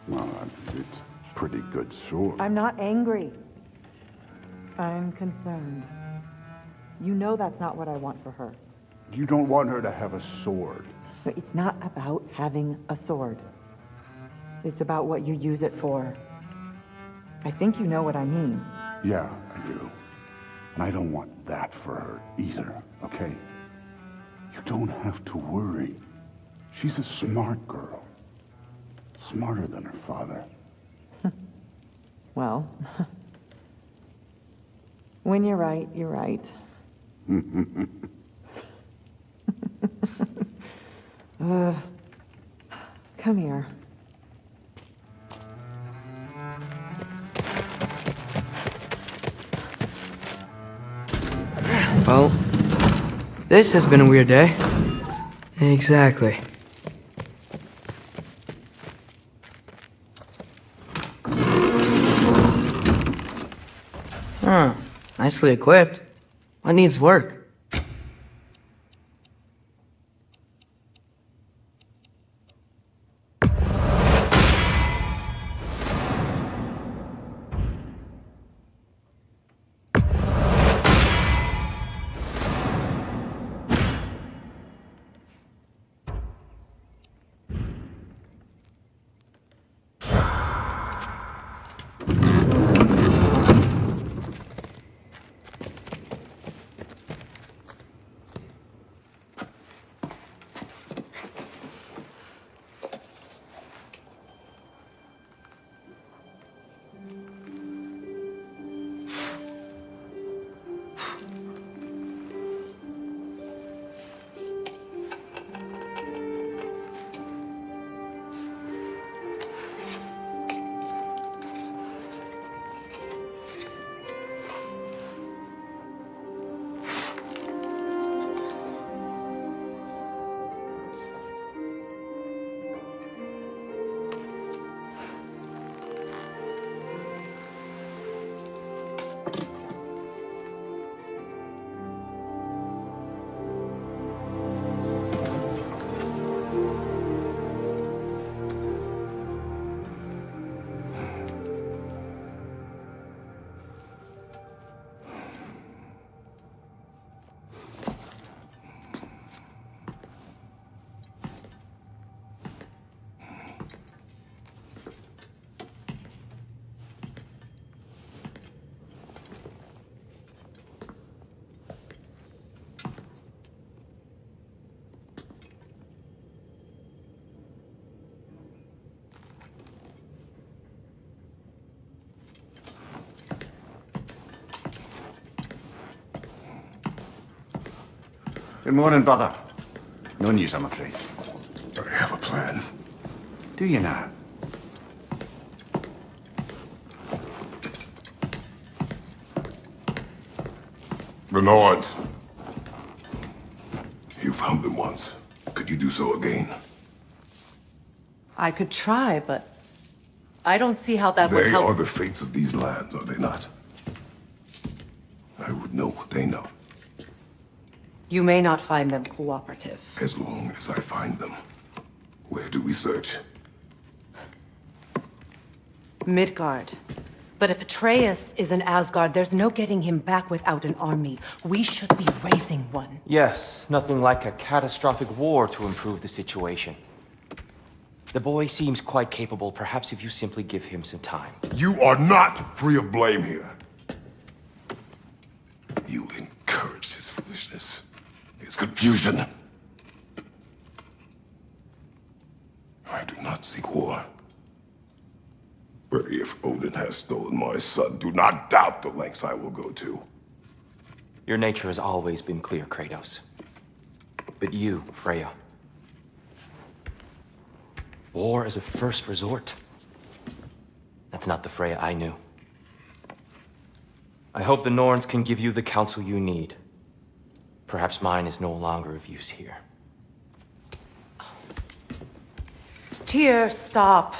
Well, it's a pretty good sword. I'm not angry. I'm concerned. You know that's not what I want for her. You don't want her to have a sword. But it's not about having a sword. It's about what you use it for. I think you know what I mean. Yeah, I do. And I don't want that for her either, okay? You don't have to worry. She's a smart girl. Smarter than her father. Well, when you're right, you're right. Come here. Well, this has been a weird day. Exactly. Huh. Nicely equipped. What needs work? Good morning, brother. No news, I'm afraid. I have a plan. Do you now? The Nords. You found them once. Could you do so again? I could try, but I don't see how that would They help. are the fates of these lands, are they not? I would know what they know, You may not find them cooperative. as long as I find them. Where do we search? Midgard. But if Atreus is in Asgard, there's no getting him back without an army. We should be raising one. Yes, nothing like a catastrophic war to improve the situation. The boy seems quite capable, perhaps if you simply give him some time. You are not free of blame here. You encouraged his foolishness, his confusion. I do not seek war. But if Odin has stolen my son, do not doubt the lengths I will go to. Your nature has always been clear, Kratos. But you, Freya. War is a first resort. That's not the Freya I knew. I hope the Norns can give you the counsel you need. Perhaps mine is no longer of use here. Tyr, stop.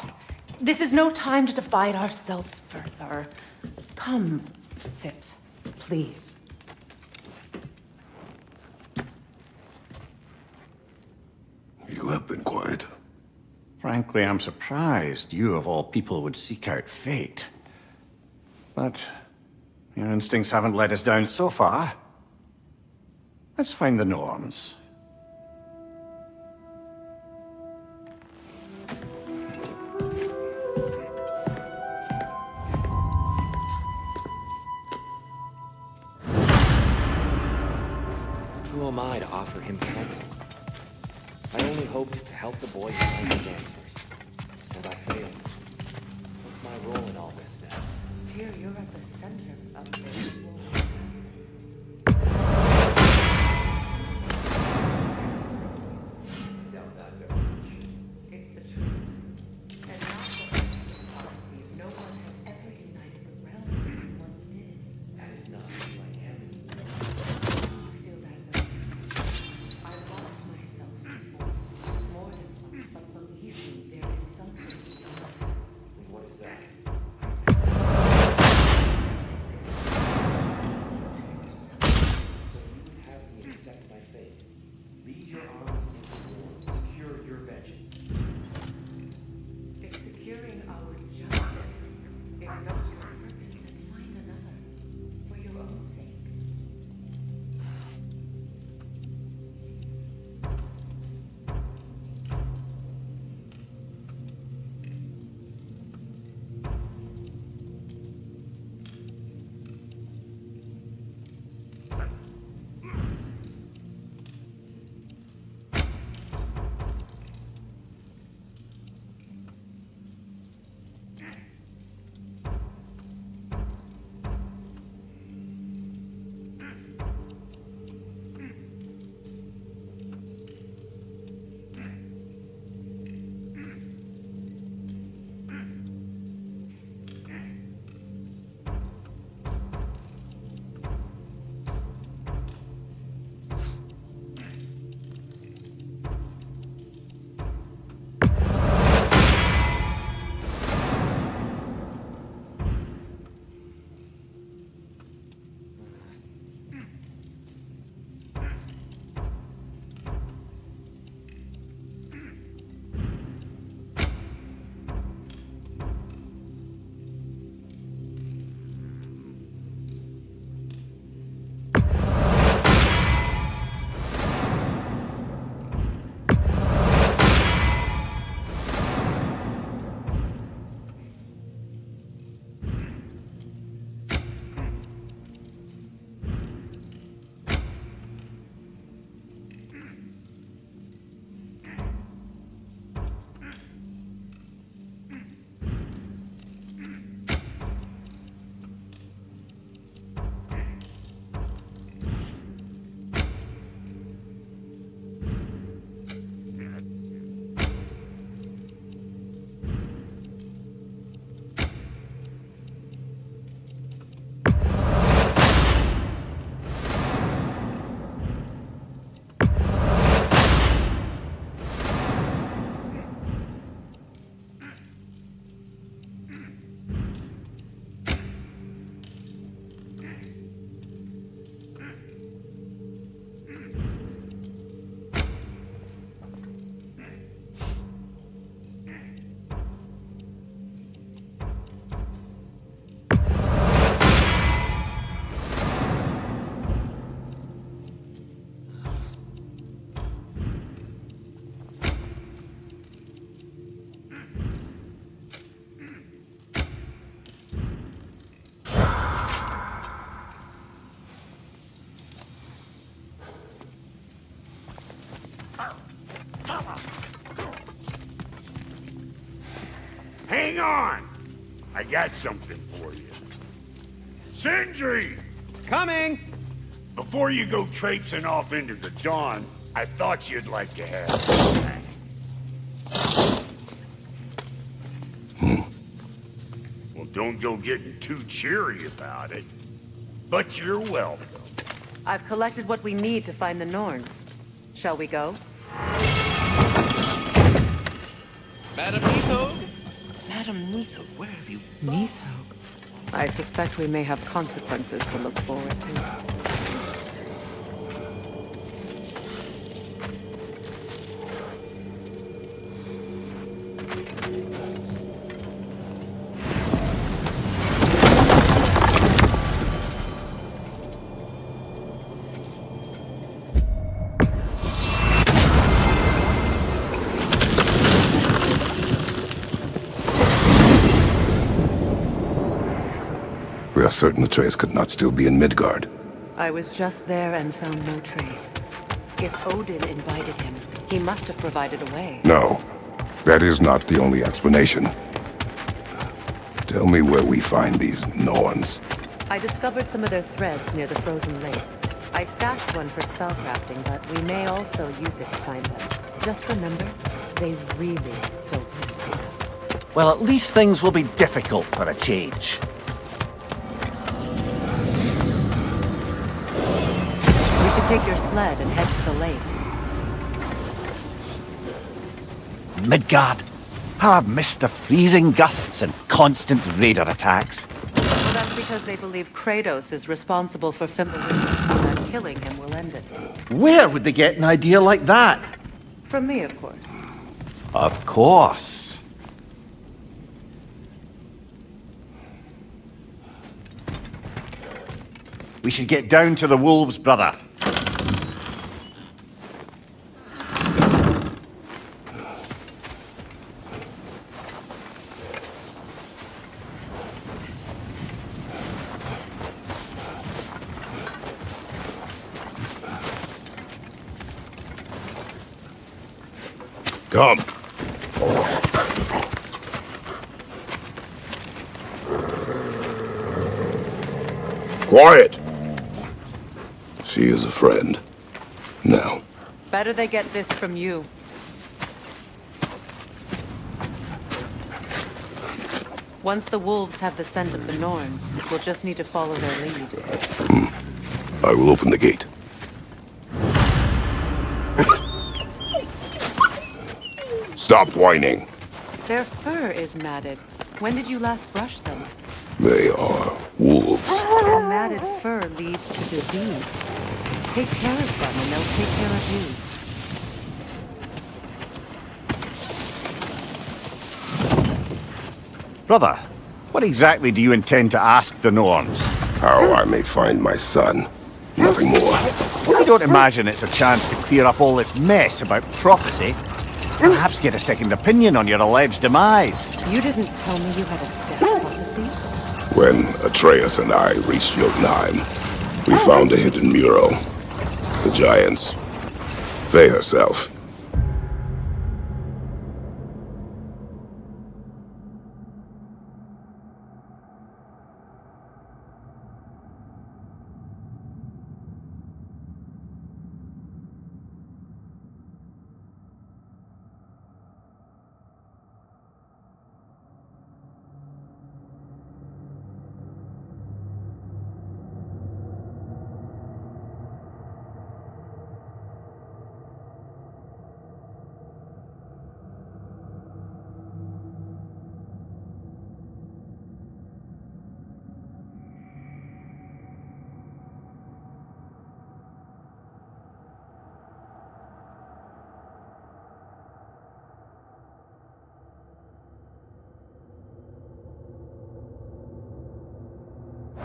This is no time to divide ourselves further. Come, sit, please. You have been quiet. Frankly, I'm surprised you, of all people, would seek out fate. But your instincts haven't let us down so far. Let's find the Norns. Who am I to offer him counsel? I only hoped to help the boy find his answers. And I failed. What's my role in all this now? Tyr, you're at the center of this. Doubt that very much. It's the truth. And not the policies. No one has ever united the realms as you once did. That is not who I am. I feel that way. I lost myself before, more than once, but believe me, there is something beyond that. And what is that? So you would have me accept my fate. Lead your armies into war. Secure your vengeance. If securing our justice is not your purpose, then find another, for your own sake. Hang on! I got something for you. Sindri! Coming! Before you go traipsing off into the dawn, I thought you'd like to have a snack. Well, don't go getting too cheery about it. But you're welcome. I've collected what we need to find the Norns. Shall we go? Madam Neathog? Madam Neathog, where have you... Neathog? I suspect we may have consequences to look forward to. We are certain Atreus could not still be in Midgard. I was just there and found no trace. If Odin invited him, he must have provided a way. No, that is not the only explanation. Tell me where we find these Norns. I discovered some of their threads near the frozen lake. I stashed one for spellcrafting, but we may also use it to find them. Just remember, they really don't want to give up. Well, at least things will be difficult for a change. We could take your sled and head to the lake. Midgard. How I've missed the freezing gusts and constant raider attacks. Well, that's because they believe Kratos is responsible for Fimbulwinter, and that killing him will end it. Where would they get an idea like that? From me, of course. Of course. We should get down to the wolves, brother. Come. Quiet. She is a friend. Now. Better they get this from you. Once the wolves have the scent of the Norns, we'll just need to follow their lead. I will open the gate. Stop whining. Their fur is matted. When did you last brush them? They are wolves. And matted fur leads to disease. Take care of them and they'll take care of you. Brother, what exactly do you intend to ask the Norns? How I may find my son. Nothing more. I don't imagine it's a chance to clear up all this mess about prophecy. Perhaps get a second opinion on your alleged demise. You didn't tell me you had a death prophecy? When Atreus and I reached Jotunheim, we found a hidden mural. The giants. Faye herself.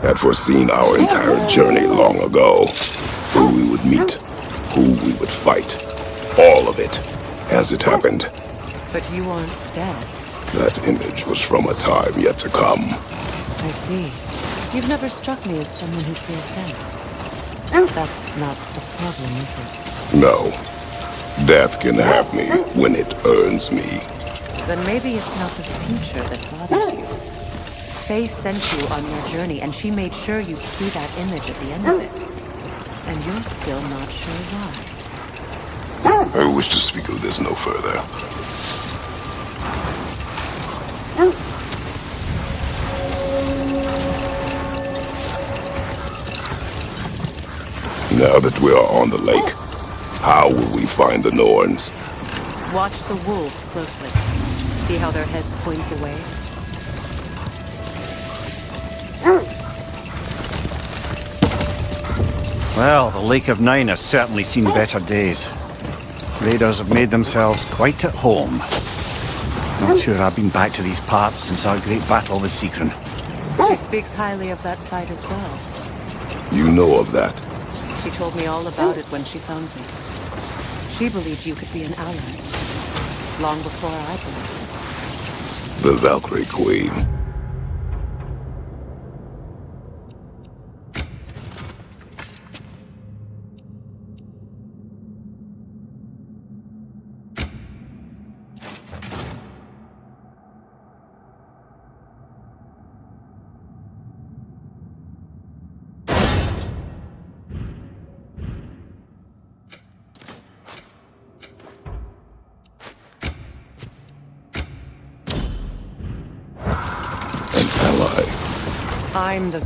Had foreseen our entire journey long ago. Who we would meet, who we would fight. All of it, as it happened. But you aren't dead. That image was from a time yet to come. I see. You've never struck me as someone who fears death. That's not the problem, is it? No. Death can have me when it earns me. Then maybe it's not the future that bothers you. Faye sent you on your journey, and she made sure you'd see that image at the end of it. And you're still not sure why. I wish to speak of this no further. Now that we are on the lake, how will we find the Norns? Watch the wolves closely. See how their heads point the way? Well, the Lake of Nine has certainly seen better days. Raiders have made themselves quite at home. Not sure I've been back to these parts since our great battle with Seekron. She speaks highly of that fight as well. You know of that. She told me all about it when she found me. She believed you could be an ally. Long before I believed it. The Valkyrie Queen. I'm the...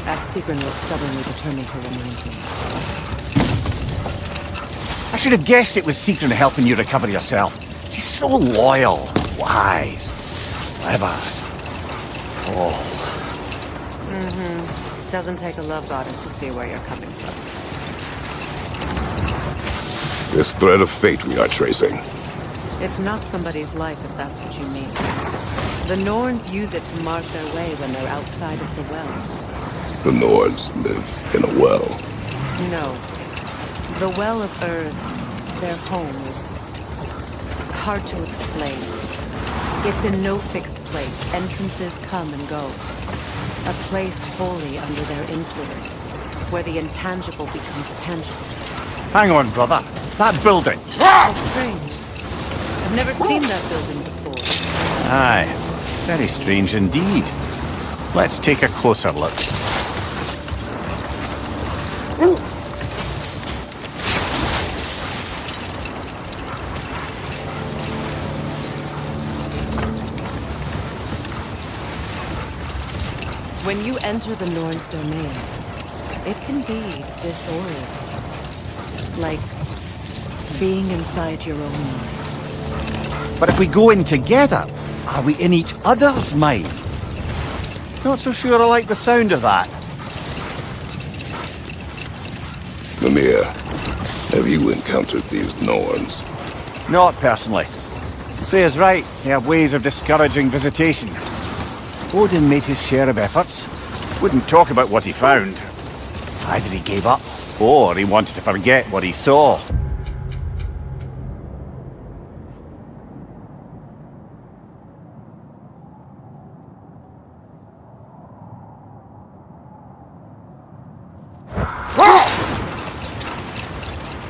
As Seekron was stubbornly determined to remind me. I should have guessed it was Seekron helping you recover yourself. She's so loyal, wise, clever. Oh. Doesn't take a love goddess to see where you're coming from. This thread of fate we are tracing. It's not somebody's life, if that's what you mean. The Norns use it to mark their way when they're outside of the well. The Norns live in a well. No. The Well of Earth, their home, is hard to explain. It's in no fixed place. Entrances come and go. A place wholly under their influence, where the intangible becomes tangible. Hang on, brother. That building. How strange. I've never seen that building before. Aye. Very strange indeed. Let's take a closer look. When you enter the Norn's domain, it can be disorienting. Like being inside your own mind. But if we go in together, are we in each other's minds? Not so sure I like the sound of that. Mimir, have you encountered these Norns? Not personally. Freya's right. They have ways of discouraging visitation. Odin made his share of efforts. Wouldn't talk about what he found. Either he gave up, or he wanted to forget what he saw.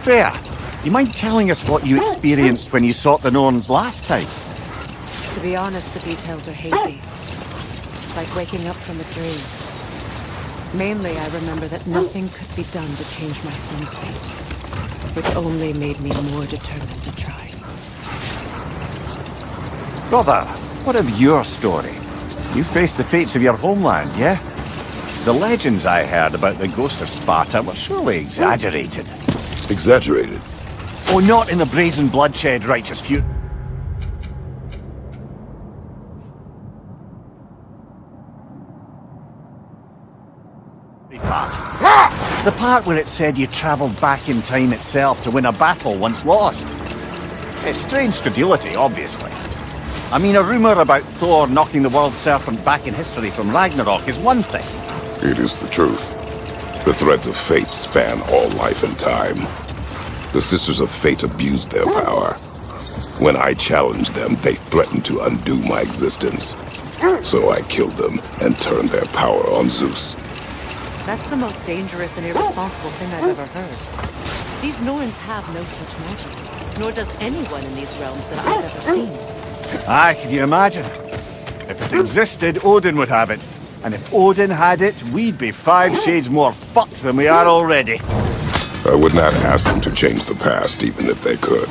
Freya, you mind telling us what you experienced when you sought the Norns last time? To be honest, the details are hazy. Like waking up from a dream. Mainly, I remember that nothing could be done to change my son's fate, which only made me more determined to try. Brother, what of your story? You faced the fates of your homeland, yeah? The legends I heard about the ghost of Sparta were surely exaggerated. Exaggerated? Oh, not in the brazen bloodshed righteous few. The part where it said you travelled back in time itself to win a battle once lost. It's strange credulity, obviously. I mean, a rumour about Thor knocking the world serpent back in history from Ragnarok is one thing. It is the truth. The threads of fate span all life and time. The Sisters of Fate abused their power. When I challenged them, they threatened to undo my existence. So I killed them and turned their power on Zeus. That's the most dangerous and irresponsible thing I've ever heard. These Norns have no such magic, nor does anyone in these realms that I've ever seen. Aye, can you imagine? If it existed, Odin would have it. And if Odin had it, we'd be 5 shades more fucked than we are already. I would not ask them to change the past, even if they could.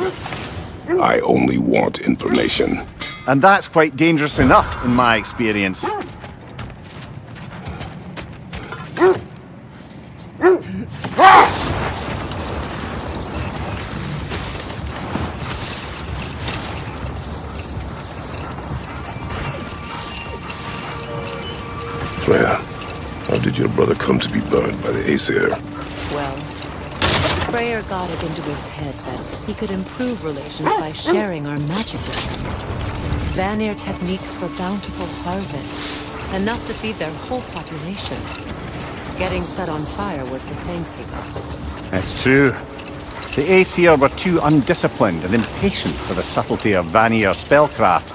I only want information. And that's quite dangerous enough, in my experience. Freya, how did your brother come to be burned by the Aesir? Well, Freyr got it into his head that he could improve relations by sharing our magic with them. Vanir techniques for bountiful harvests, enough to feed their whole population. Getting set on fire was the thanks he got. It's true. The Aesir were too undisciplined and impatient for the subtlety of Vanir spellcraft.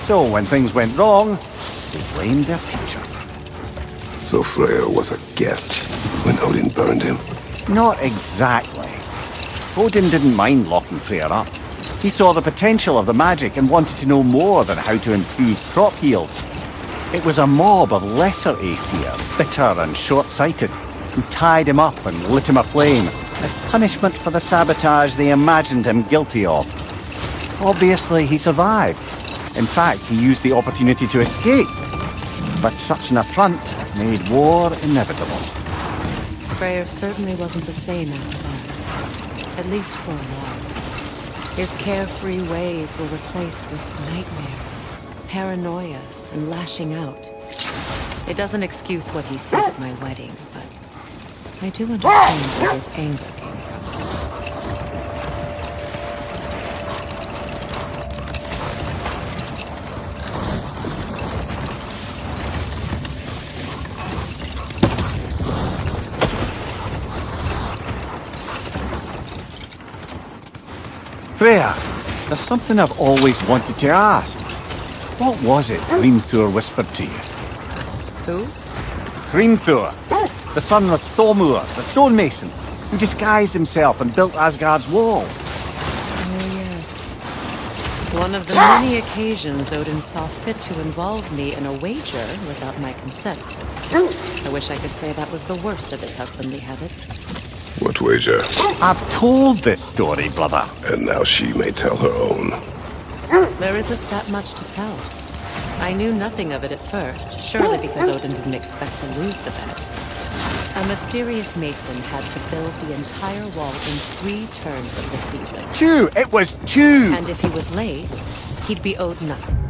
So when things went wrong, they blamed their teacher. So Freya was a guest when Odin burned him? Not exactly. Odin didn't mind locking Freyr up. He saw the potential of the magic and wanted to know more than how to improve crop yields. It was a mob of lesser Aesir, bitter and short-sighted, who tied him up and lit him aflame as punishment for the sabotage they imagined him guilty of. Obviously, he survived. In fact, he used the opportunity to escape. But such an affront made war inevitable. Freyr certainly wasn't the same after that. At least for a while. His carefree ways were replaced with nightmares, paranoia, and lashing out. It doesn't excuse what he said at my wedding, but I do understand where his anger came from. Freya, there's something I've always wanted to ask. What was it Hrimthur whispered to you? Who? Hrimthur, the son of Thormur, the stonemason, who disguised himself and built Asgard's wall. Oh, yes. One of the many occasions Odin saw fit to involve me in a wager without my consent. I wish I could say that was the worst of his husbandly habits. What wager? I've told this story, brother. And now she may tell her own. There isn't that much to tell. I knew nothing of it at first, surely because Odin didn't expect to lose the bet. A mysterious mason had to build the entire wall in 3 turns of the season. 2! It was 2! And if he was late, he'd be owed nothing.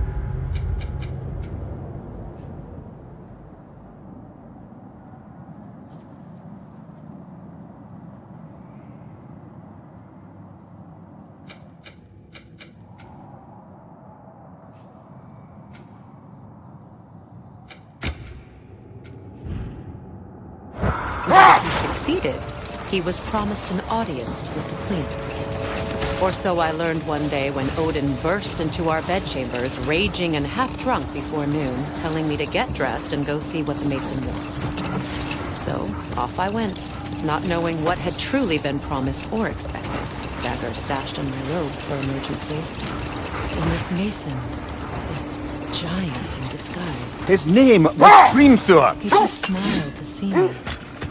If he succeeded, he was promised an audience with the queen. Or so I learned one day when Odin burst into our bedchambers, raging and half-drunk before noon, telling me to get dressed and go see what the mason wants. So, off I went, not knowing what had truly been promised or expected. Dagger stashed in my robe for emergency. And this mason, this giant in disguise. His name was Hrimthur! He just smiled to see me.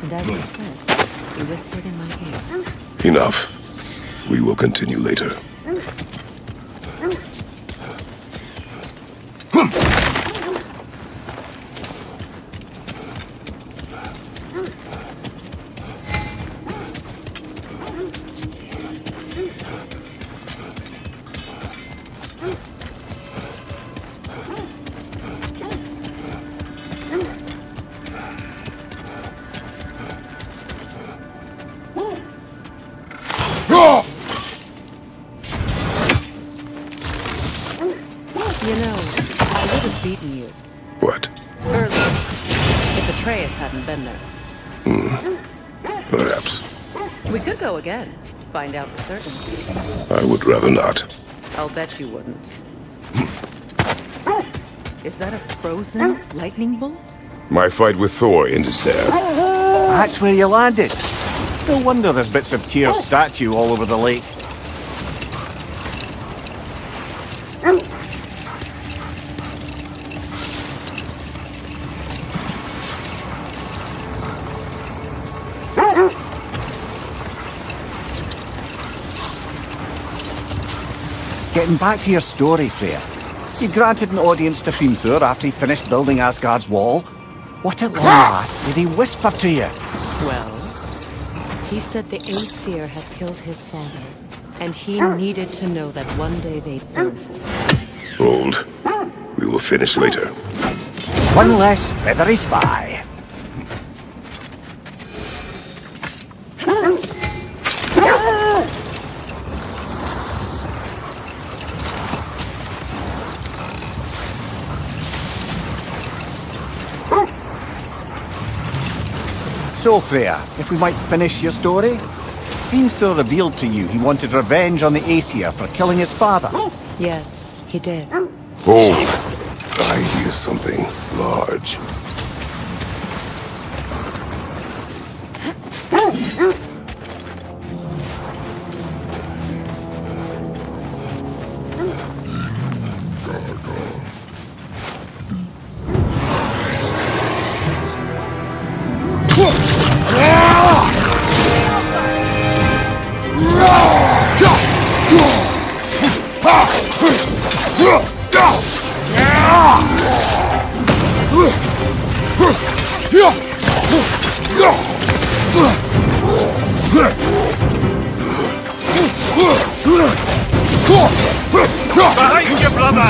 And as he said, he whispered in my ear. Enough. We will continue later. You know, I would have beaten you. What? Earlier. If Atreus hadn't been there. We could go again. Find out for certain. I would rather not. I'll bet you wouldn't. Is that a frozen lightning bolt? My fight with Thor ended there. That's where you landed. No wonder there's bits of Tyr's statue all over the lake. Getting back to your story, Freya. You granted an audience to Hrimthur after he finished building Asgard's wall. What at last did he whisper to you? Well, he said the Aesir had killed his father, and he needed to know that one day they'd burn for it. Hold. We will finish later. One less feathery spy. So, Freya, if we might finish your story? Hrimthur revealed to you he wanted revenge on the Aesir for killing his father. Yes, he did. Hold. I hear something large. Behind you, brother!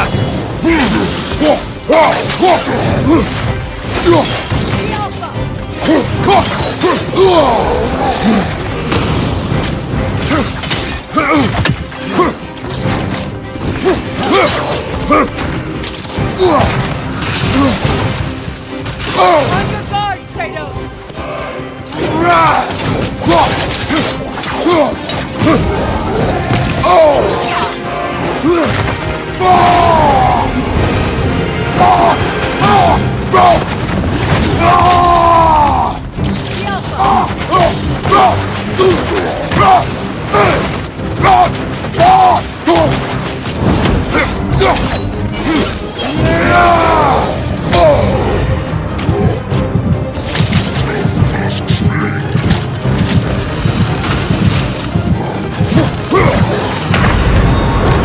On your guard, Kratos!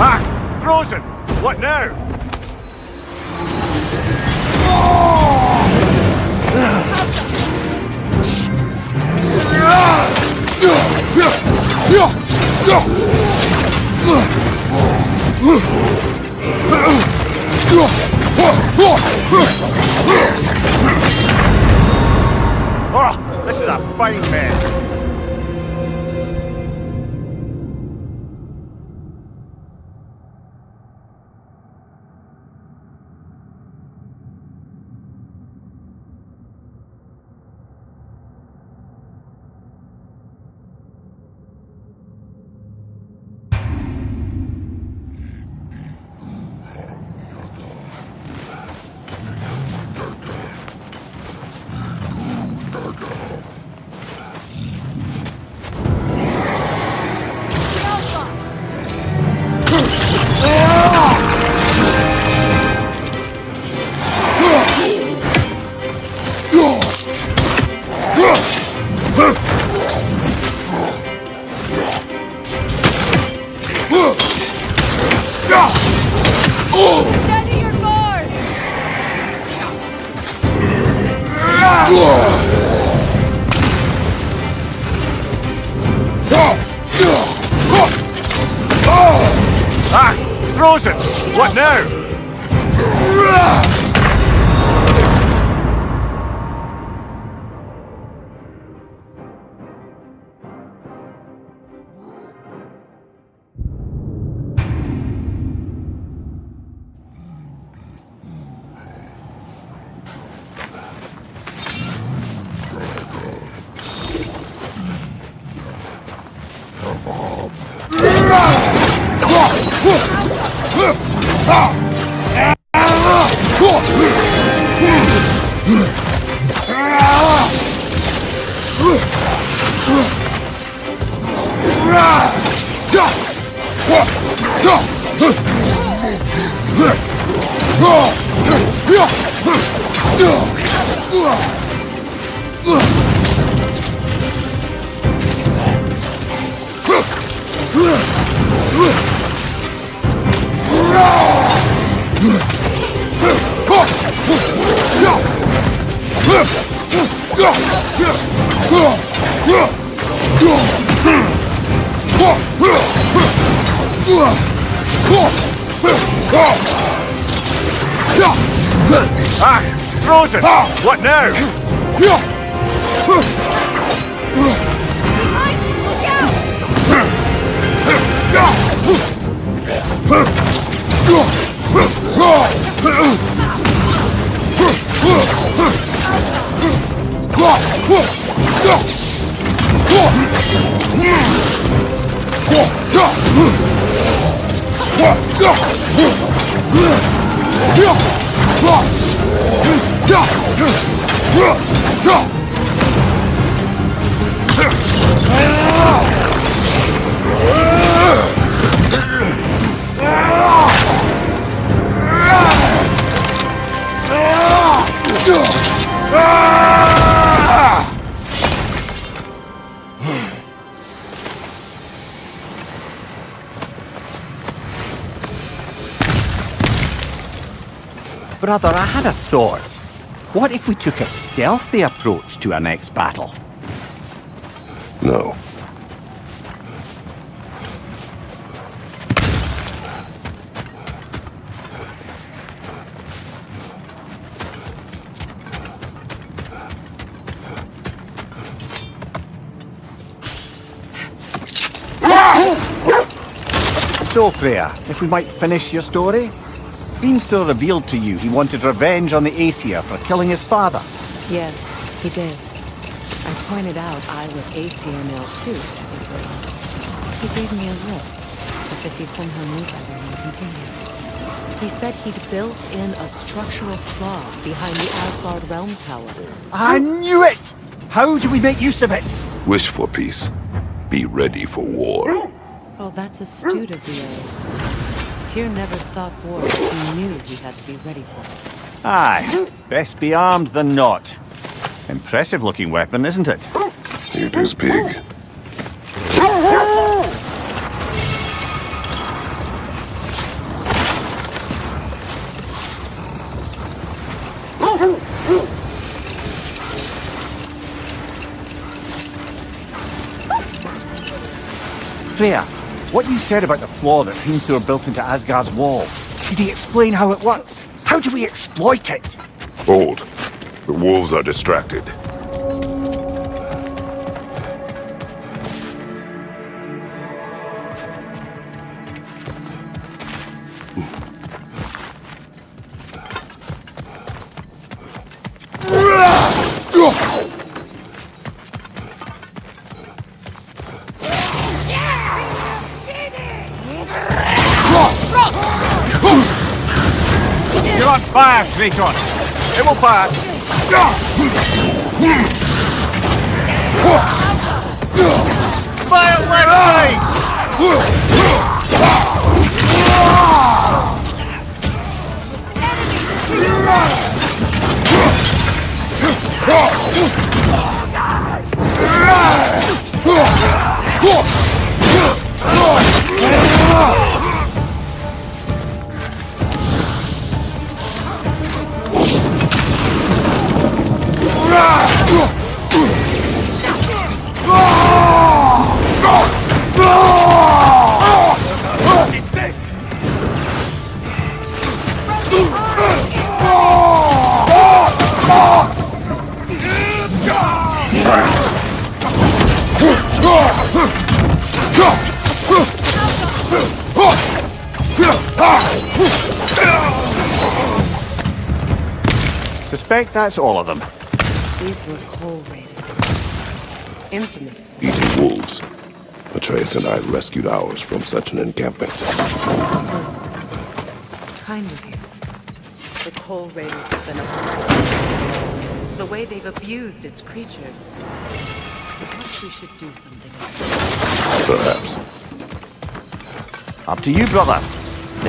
Ah! Frozen! What now? Oh, this is a fine mess. Steady your guard! Ah! Frozen! What now? Ah! Frozen! What now? Brother, I had a thought. What if we took a stealthy approach to our next battle? No. So, Freya, if we might finish your story? Beanstalk revealed to you he wanted revenge on the Aesir for killing his father. Yes, he did. I pointed out I was Aesir now too, technically. He gave me a look, as if he somehow knew better and continued. He said he'd built in a structural flaw behind the Asgard Realm Tower. I knew it! How do we make use of it? Wish for peace. Be ready for war. Oh, that's astute of the elves. Tyr never sought war, but he knew he had to be ready for it. Aye, best be armed than not. Impressive looking weapon, isn't it? It is big. Freya, what you said about the flaw that Hrimthur built into Asgard's wall, did he explain how it works? How do we exploit it? Hold. The wolves are distracted. You're on fire, Kratos! It will pass! Fire left Suspect that's all of them. These were coal raiders. Infamous. Eating wolves. A Atreus and I rescued ours from such an encampment. Kind of you. The Coal Raiders have been a the way they've abused its creatures. Perhaps we should do something about Perhaps. Up to you, brother.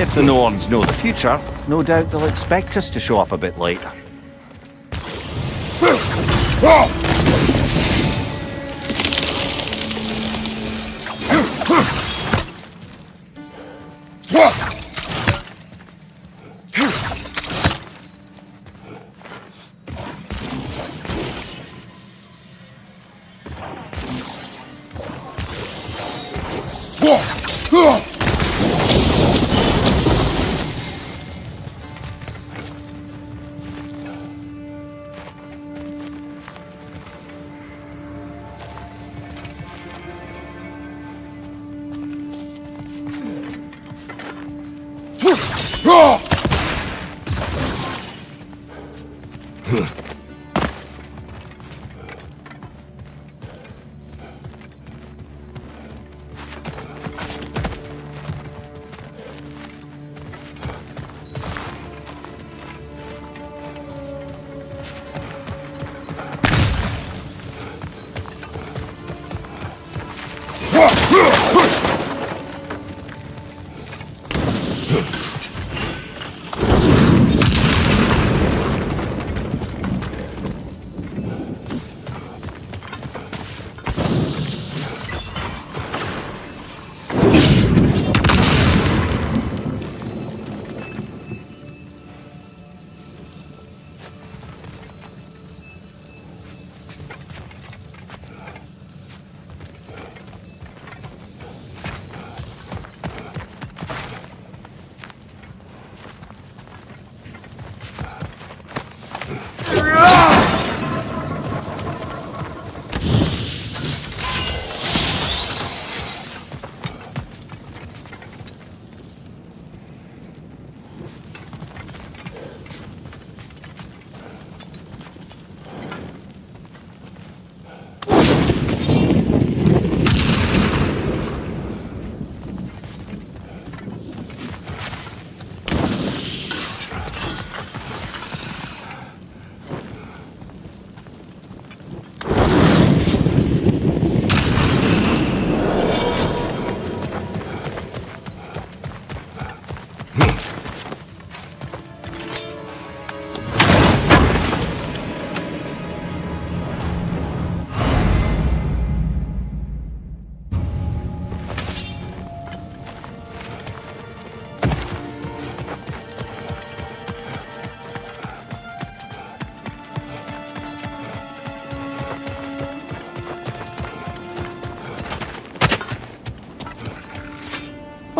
If the Norns know the future, no doubt they'll expect us to show up a bit late.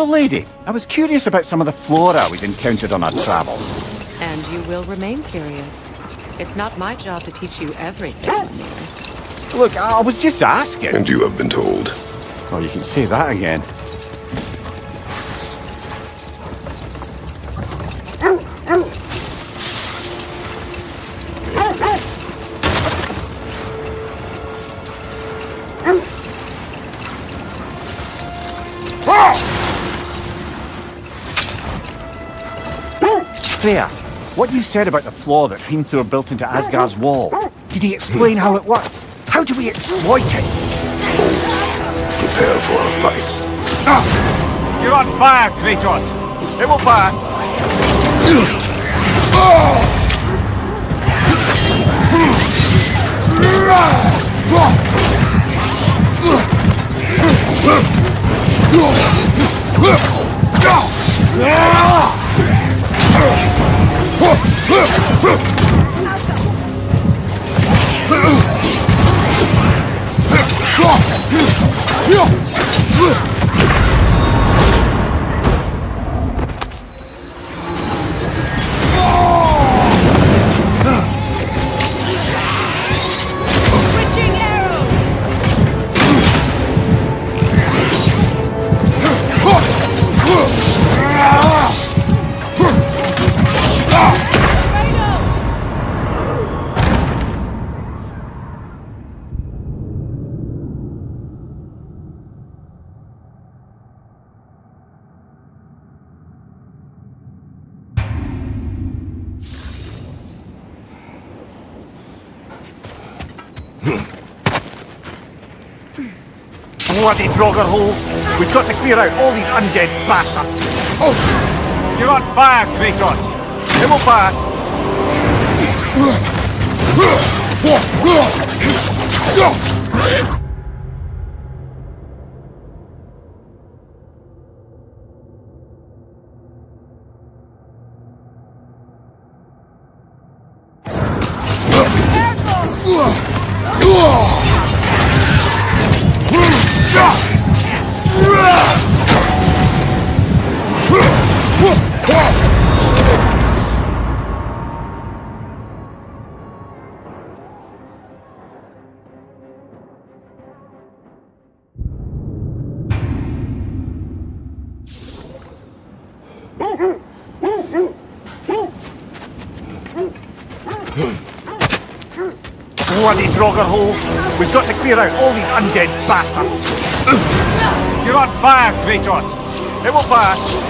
Well, lady, I was curious about some of the flora we'd encountered on our travels. And you will remain curious. It's not my job to teach you everything. Look, I was just asking. And you have been told. Oh, you can say that again. Freya, what you said about the flaw that Hrimthur built into Asgard's wall, did he explain how it works? How do we exploit it? Prepare for a fight. You're on fire, Kratos! It will pass! Bloody Draugr holes! We've got to clear out all these undead bastards! Oh! You're on fire, Kratos! It will pass! Bloody Draugr holes! We've got to clear out all these undead bastards! You're on fire, Kratos! It will pass!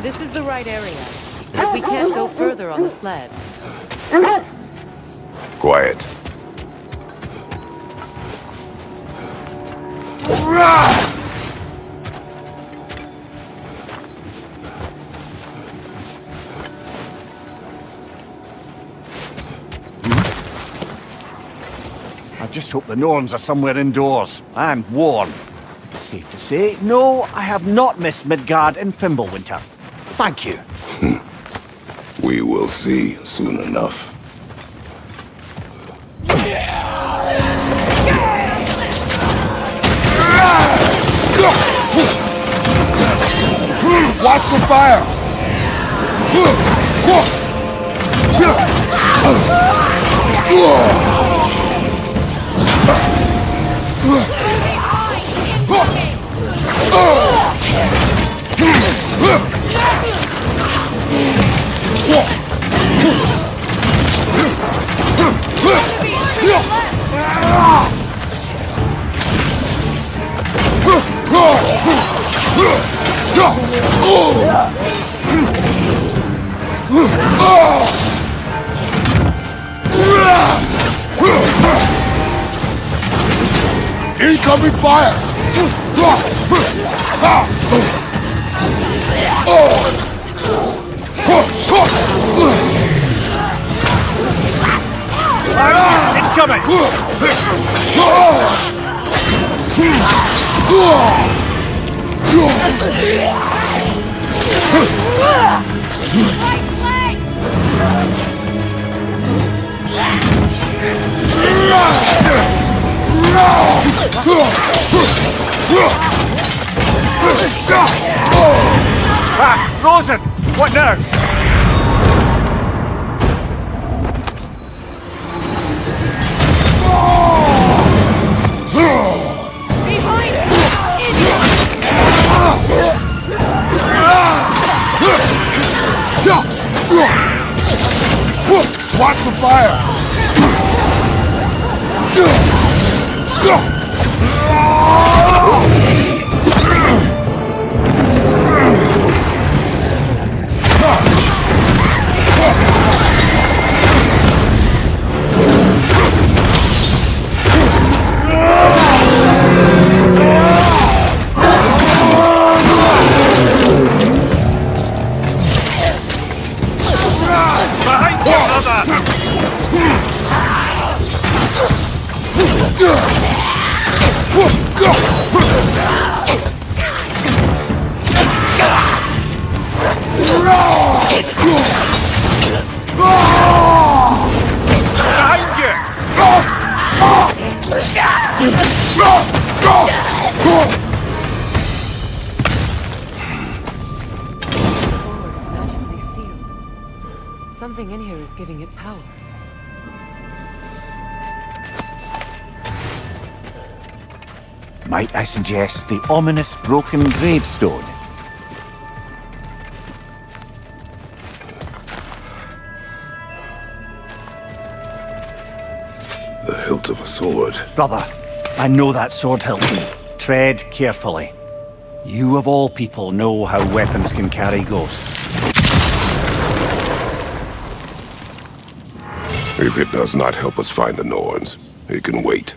This is the right area, but we can't go further on the sled. Quiet. I just hope the Norns are somewhere indoors. I'm warm. Safe to say, no, I have not missed Midgard in Fimbulwinter. Thank you. We will see soon enough. Watch the fire! Incoming fire! Incoming! Ah, Frozen! What now? Behind! some fire! Behind you, brother! Behind Forward is magically sealed. Something in here is giving it power. Might I suggest the ominous broken gravestone? The hilt of a sword. Brother, I know that sword hilt. Tread carefully. You of all people know how weapons can carry ghosts. If it does not help us find the Norns, it can wait.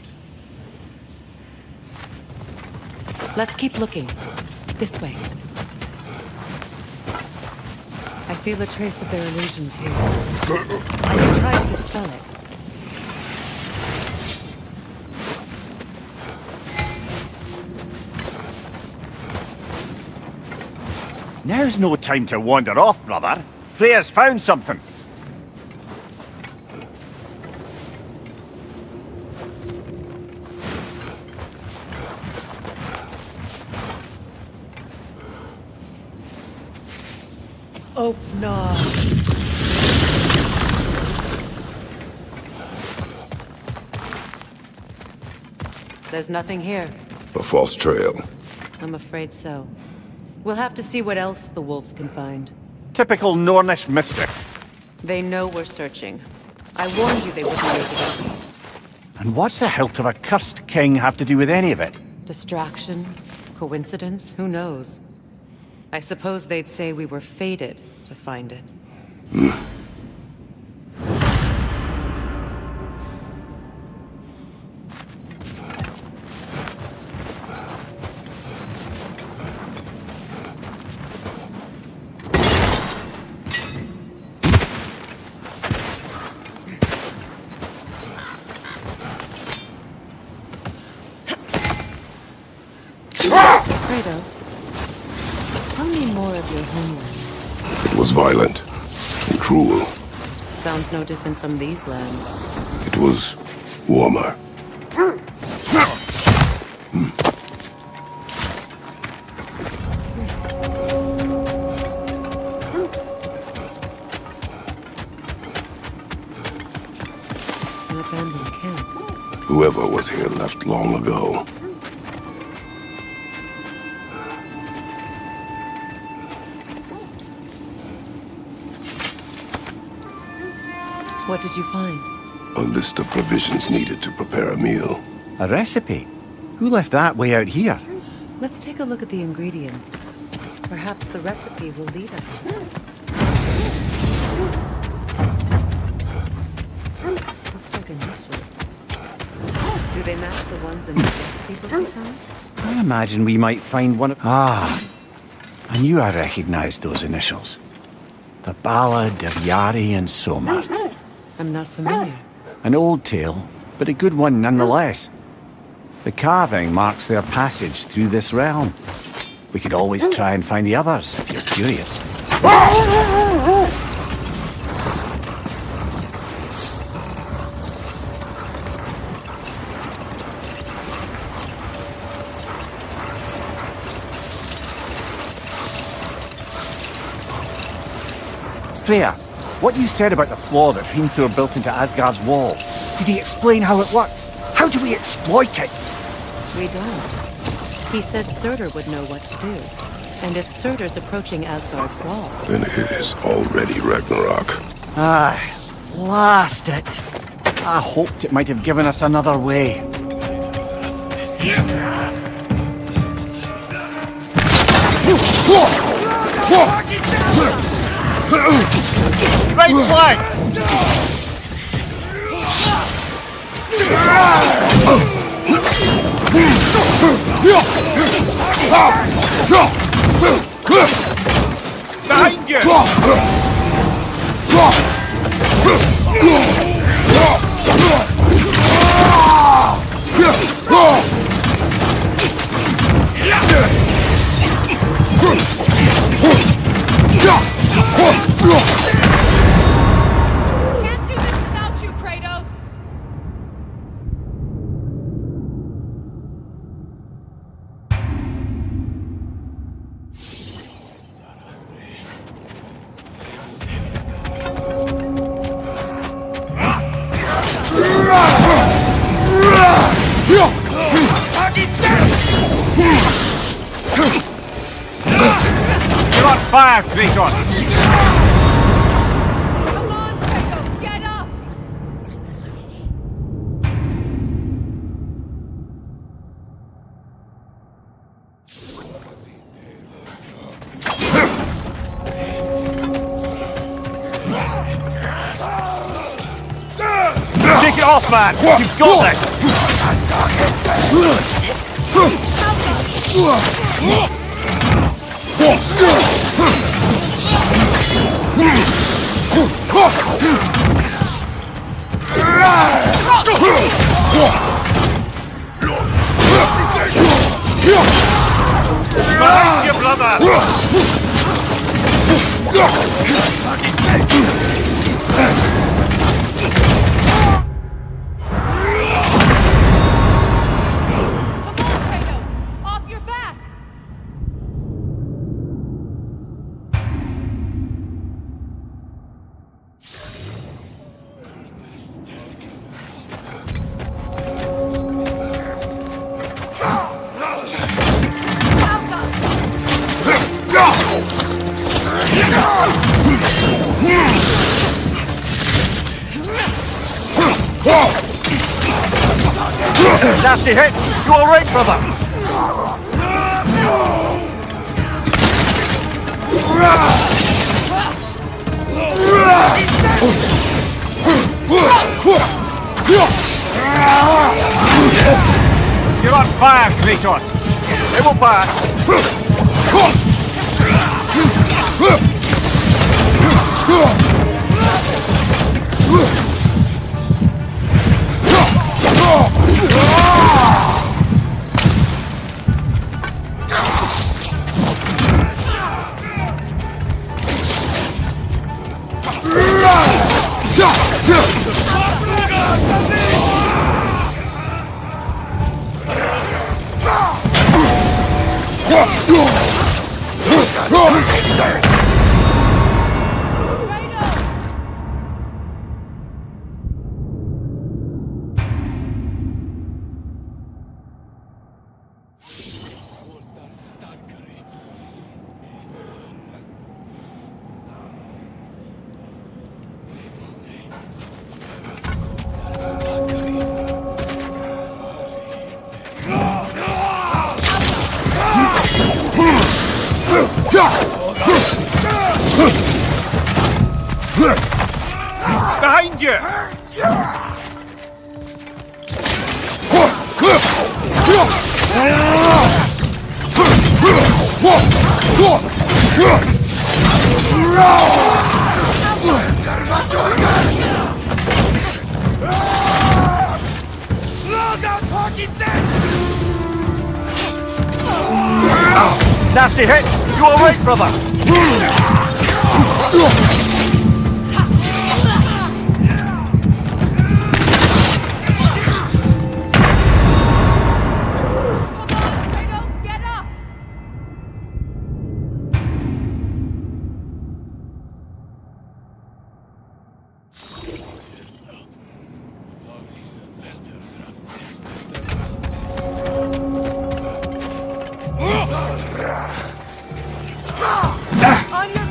Let's keep looking. This way. I feel a trace of their illusions here. I can try to dispel it. Now's no time to wander off, brother. Freya's found something. Oh, no. There's nothing here. A false trail. I'm afraid so. We'll have to see what else the wolves can find. Typical Nornish mischief. They know we're searching. I warned you they wouldn't make it. And what's the hilt of a cursed king have to do with any of it? Distraction? Coincidence? Who knows? I suppose they'd say we were fated to find it. Kratos, tell me more of your homeland. It was violent and cruel. Sounds no different from these lands. It was warmer. An abandoned camp. Whoever was here left long ago. What did you find? A list of provisions needed to prepare a meal. A recipe? Who left that way out here? Let's take a look at the ingredients. Perhaps the recipe will lead us to it. Looks like initials. Do they match the ones in the recipe book we found? I imagine we might find one of... Ah, I knew I recognized those initials. The Ballad of Yari and Somar. I'm not familiar. An old tale, but a good one nonetheless. The carving marks their passage through this realm. We could always try and find the others, if you're curious. Freya, what you said about the flaw that Hrimthur built into Asgard's wall, did he explain how it works? How do we exploit it? We don't. He said Surtur would know what to do. And if Surtur's approaching Asgard's wall... Then it is already Ragnarok. Ah, Blast it! I hoped it might have given us another way. Right flank! Behind you! Can't do this without you, Kratos! You're on fire, Kratos! Come on, Kratos, get up! Take it off, man! You've got this! Behind you, brother! Kratos, off your back! Nasty hit! You alright, brother? You're on fire, Kratos! It will pass! Behind you! Nasty hit! You alright, brother? Kratos, get up! On your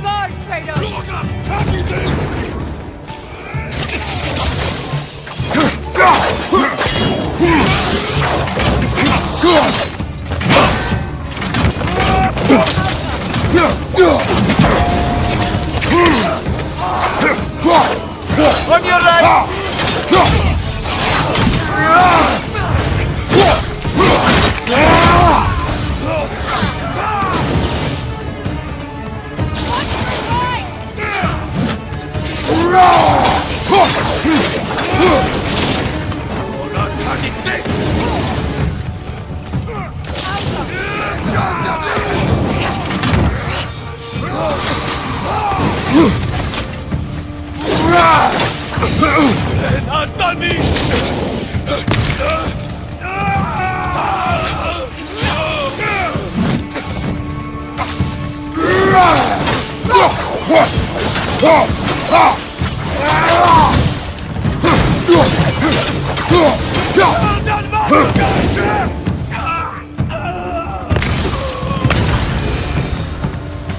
Not done me!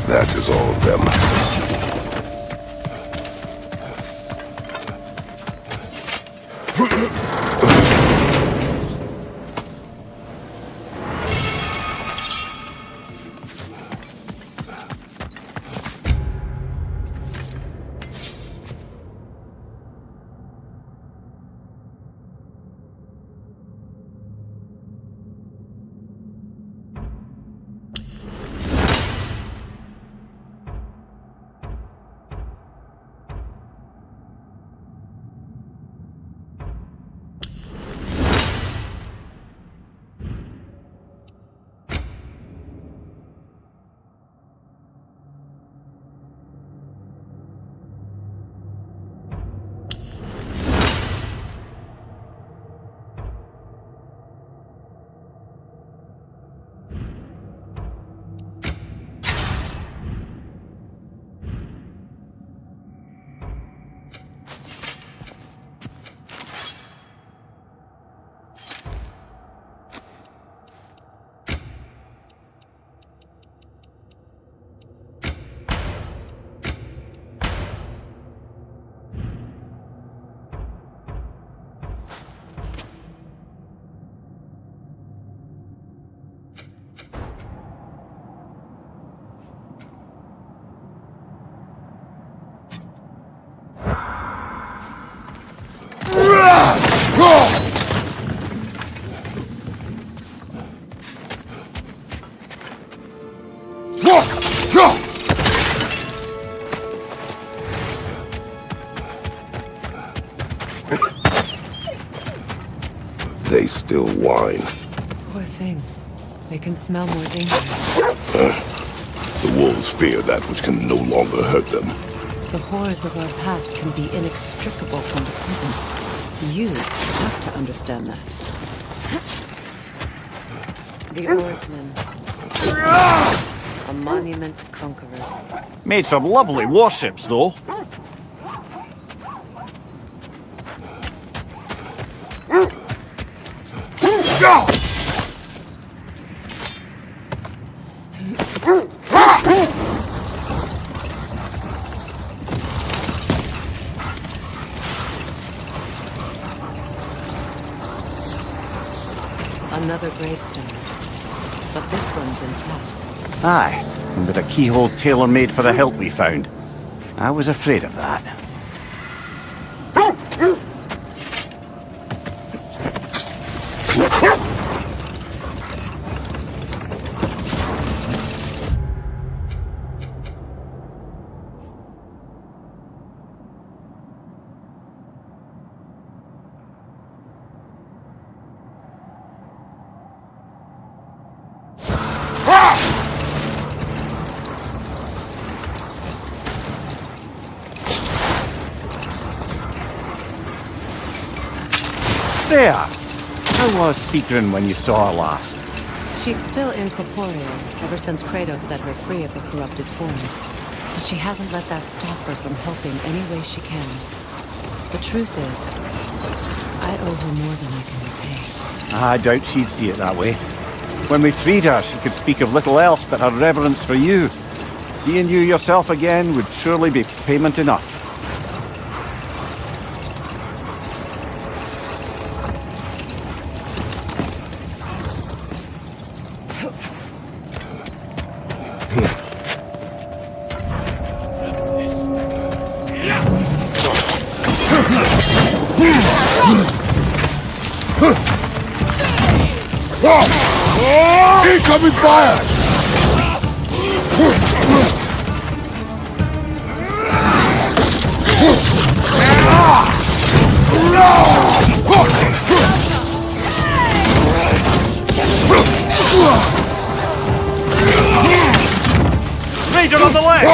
That is all of them. They still whine. Poor things. They can smell more danger. The wolves fear that which can no longer hurt them. The horrors of our past can be inextricable from the present. You have to understand that. The oarsmen. A monument to conquerors. Made some lovely warships, though. Another gravestone. But this one's intact. Aye, and with a keyhole tailor-made for the hilt we found. I was afraid of that. There! How was Secret when you saw her last? She's still incorporeal, ever since Kratos set her free of the corrupted form. But she hasn't let that stop her from helping any way she can. The truth is, I owe her more than I can repay. I doubt she'd see it that way. When we freed her, she could speak of little else but her reverence for you. Seeing you yourself again would surely be payment enough. Incoming fire! Raider on the left!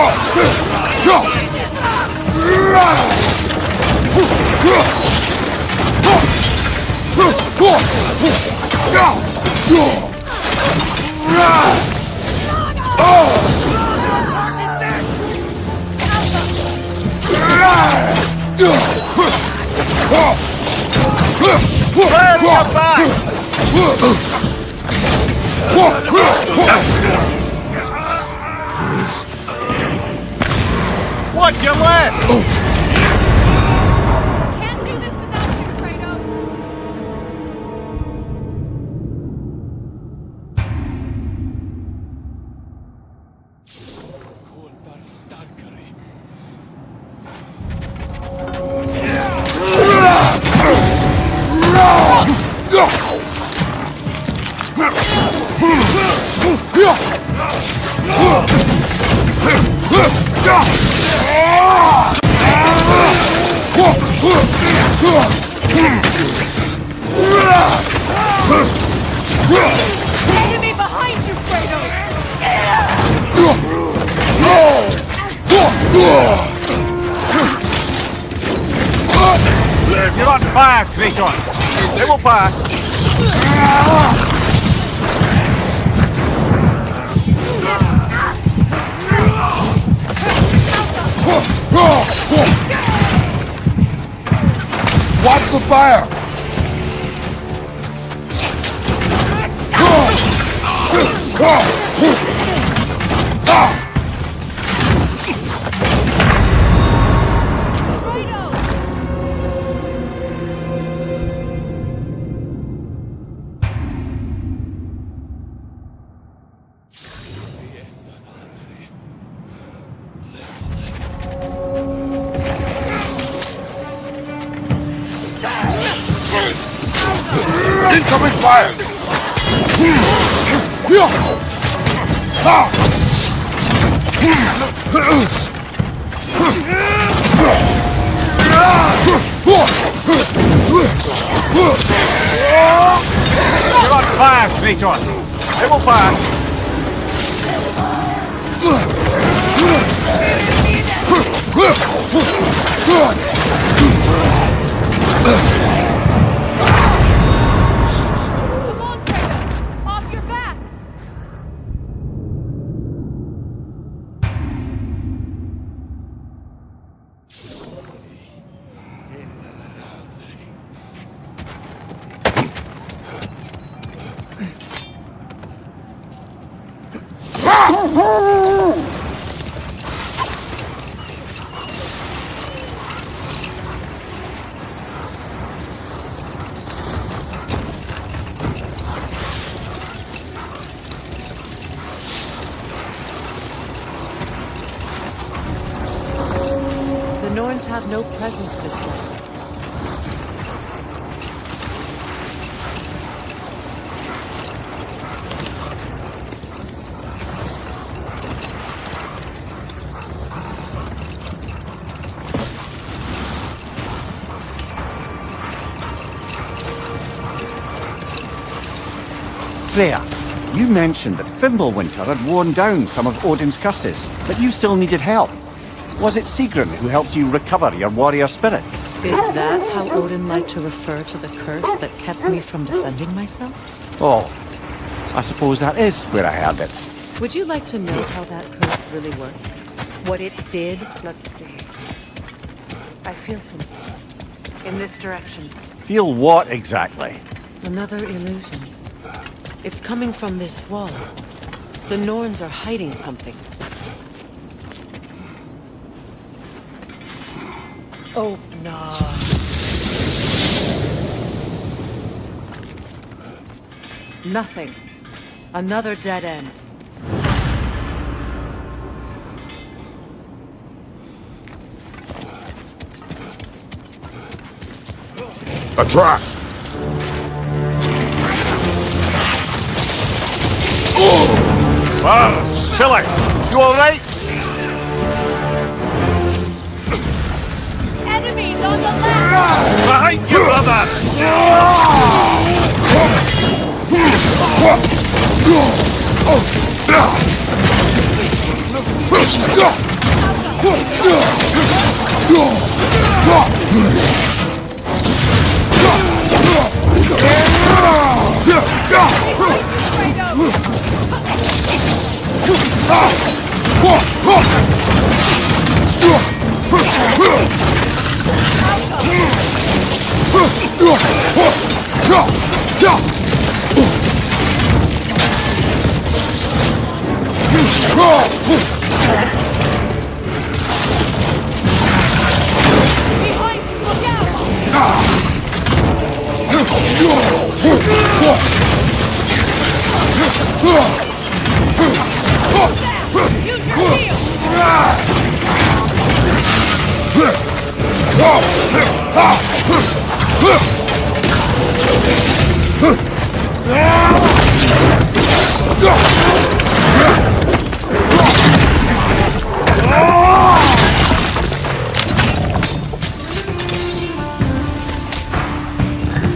What's your left? Can't do this without you, Kratos! Enemy behind you, Kratos! You're on fire, Kratos. They will pass. Watch the fire! Incoming fire! You're on fire, Kratos. They will pass. Come on, Kratos! Off your back! The Norns have no presence this way. Freya, you mentioned that Fimbulwinter had worn down some of Odin's curses, but you still needed help. Was it Sigrun who helped you recover your warrior spirit? Is that how Odin liked to refer to the curse that kept me from defending myself? Oh, I suppose that is where I heard it. Would you like to know how that curse really worked? What it did? Let's see. I feel something. In this direction. Feel what exactly? Another illusion. It's coming from this wall. The Norns are hiding something. Oh, no. Nothing. Another dead end. A trap! Ah, silly! You alright? Enemies on the left! Behind you, brother! Behind you, look out! Use your shield!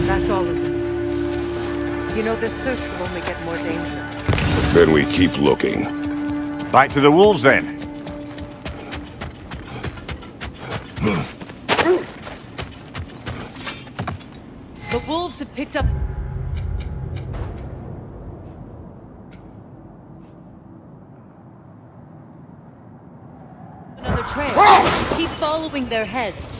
That's all of them. You know, this search will only get more dangerous. Then we keep looking. Back to the wolves, then. The wolves have picked up... another trail. He's following their heads.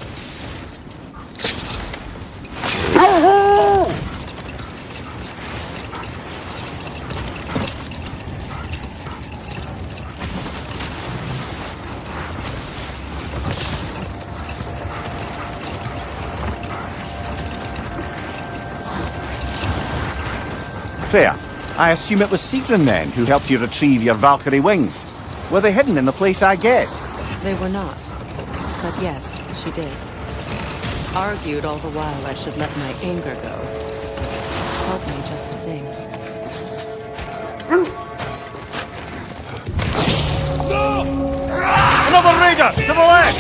Freya, I assume it was Sigrun then who helped you retrieve your Valkyrie wings. Were they hidden in the place I guessed? They were not. But yes, she did. Argued all the while I should let my anger go. Helped me just the same. Another raider! To the left!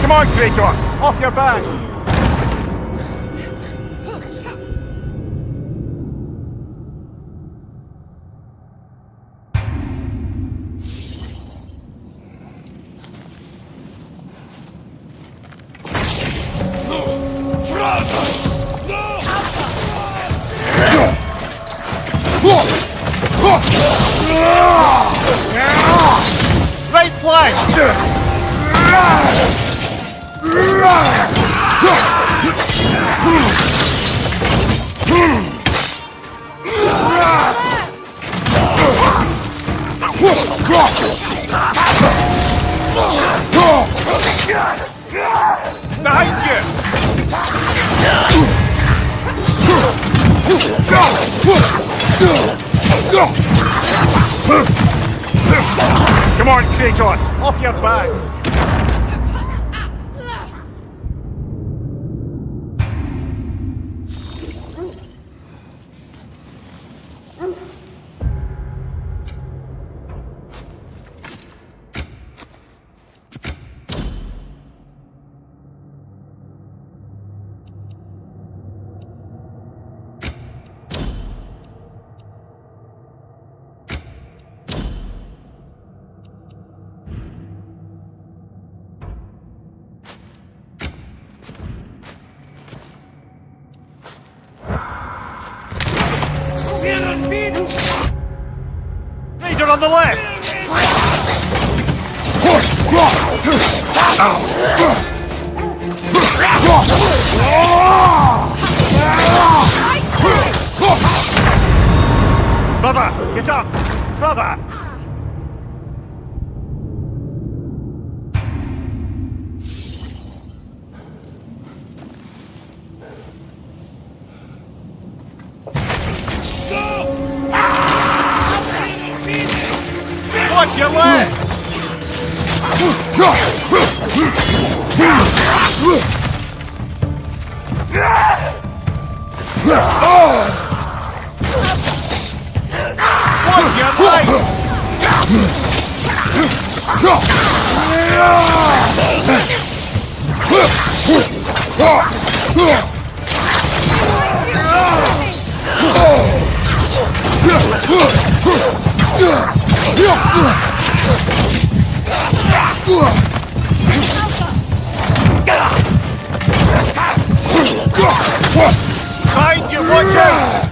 Come on, Kratos! Off your back! Right flank! Behind you! Come on, Kratos! Off your back! Raider on the left! Brother, get up! Brother! Watch your leg! Watch your leg! Find you, watch out!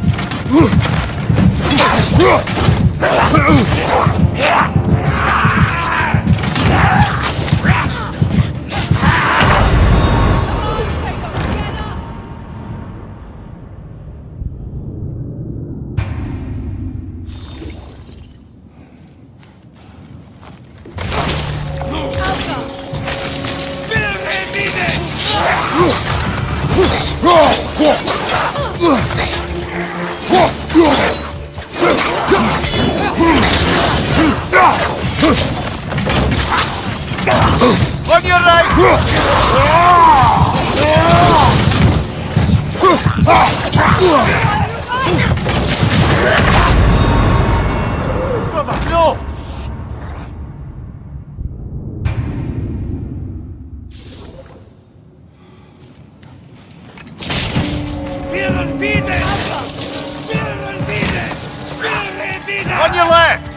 On your right! Brother, no! On your left!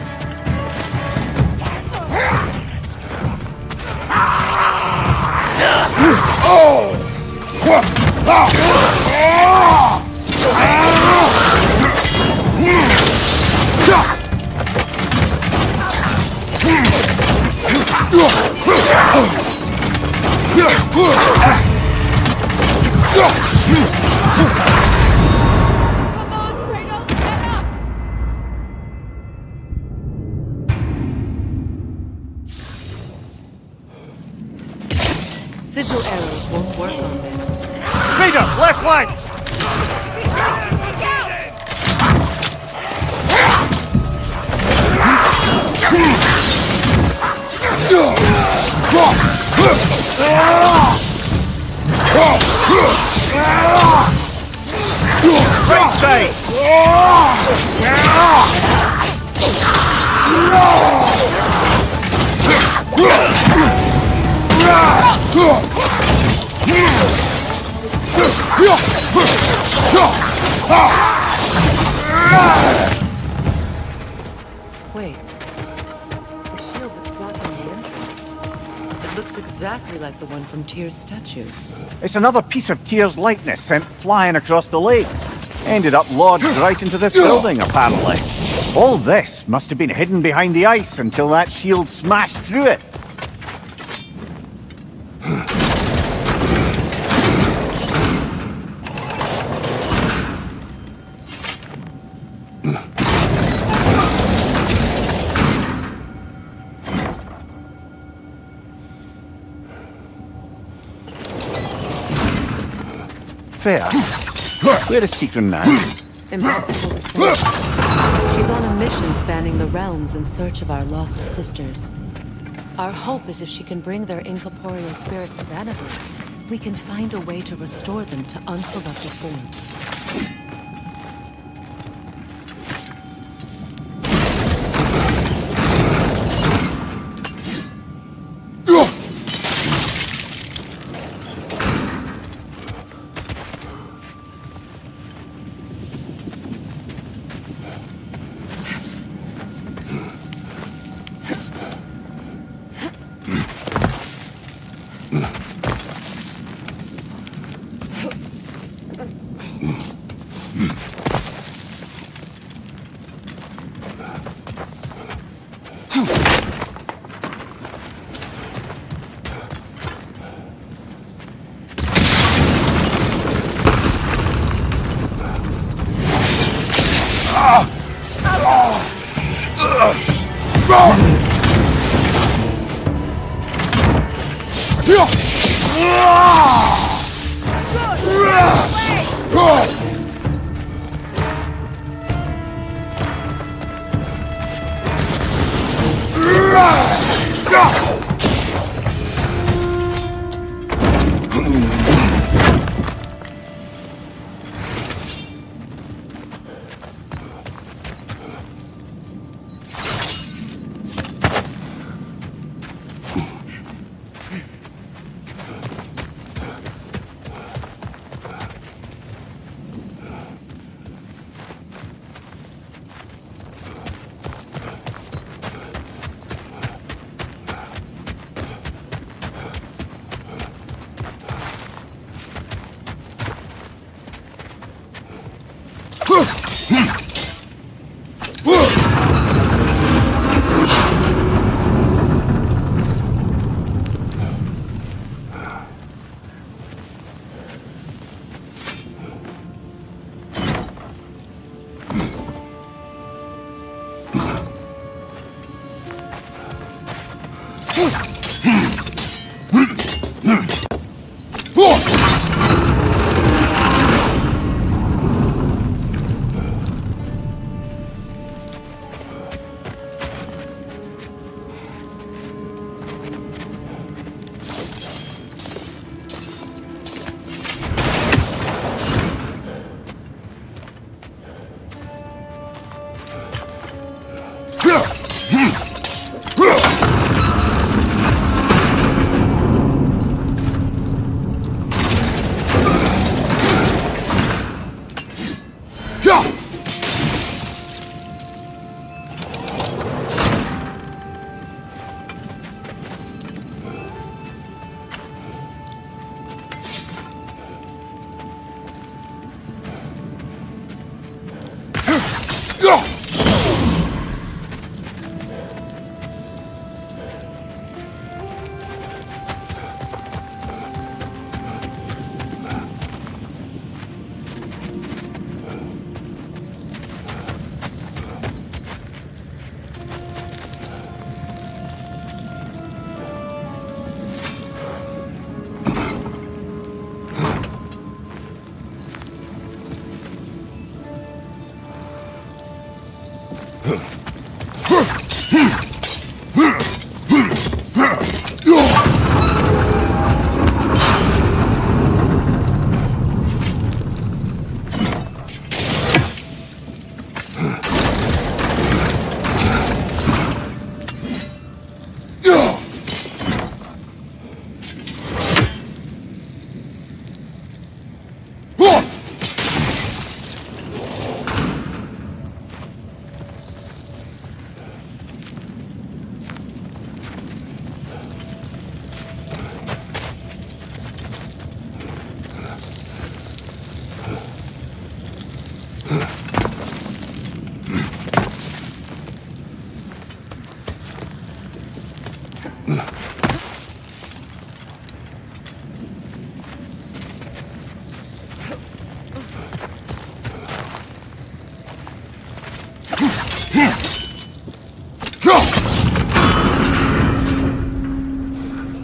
Sigil arrows won't work on this. Peter, left flank! Right side! Wait. The shield that's blocking the entrance. It looks exactly like the one from Tyr's statue. It's another piece of Tyr's likeness sent flying across the lake. Ended up lodged right into this building, apparently. All this must have been hidden behind the ice until that shield smashed through it. Fair. Where is Seacon now? Impossible to say. She's on a mission spanning the realms in search of our lost sisters. Our hope is if she can bring their incorporeal spirits to Vanderbilt, we can find a way to restore them to uncorrupted forms.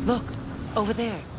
Look, over there.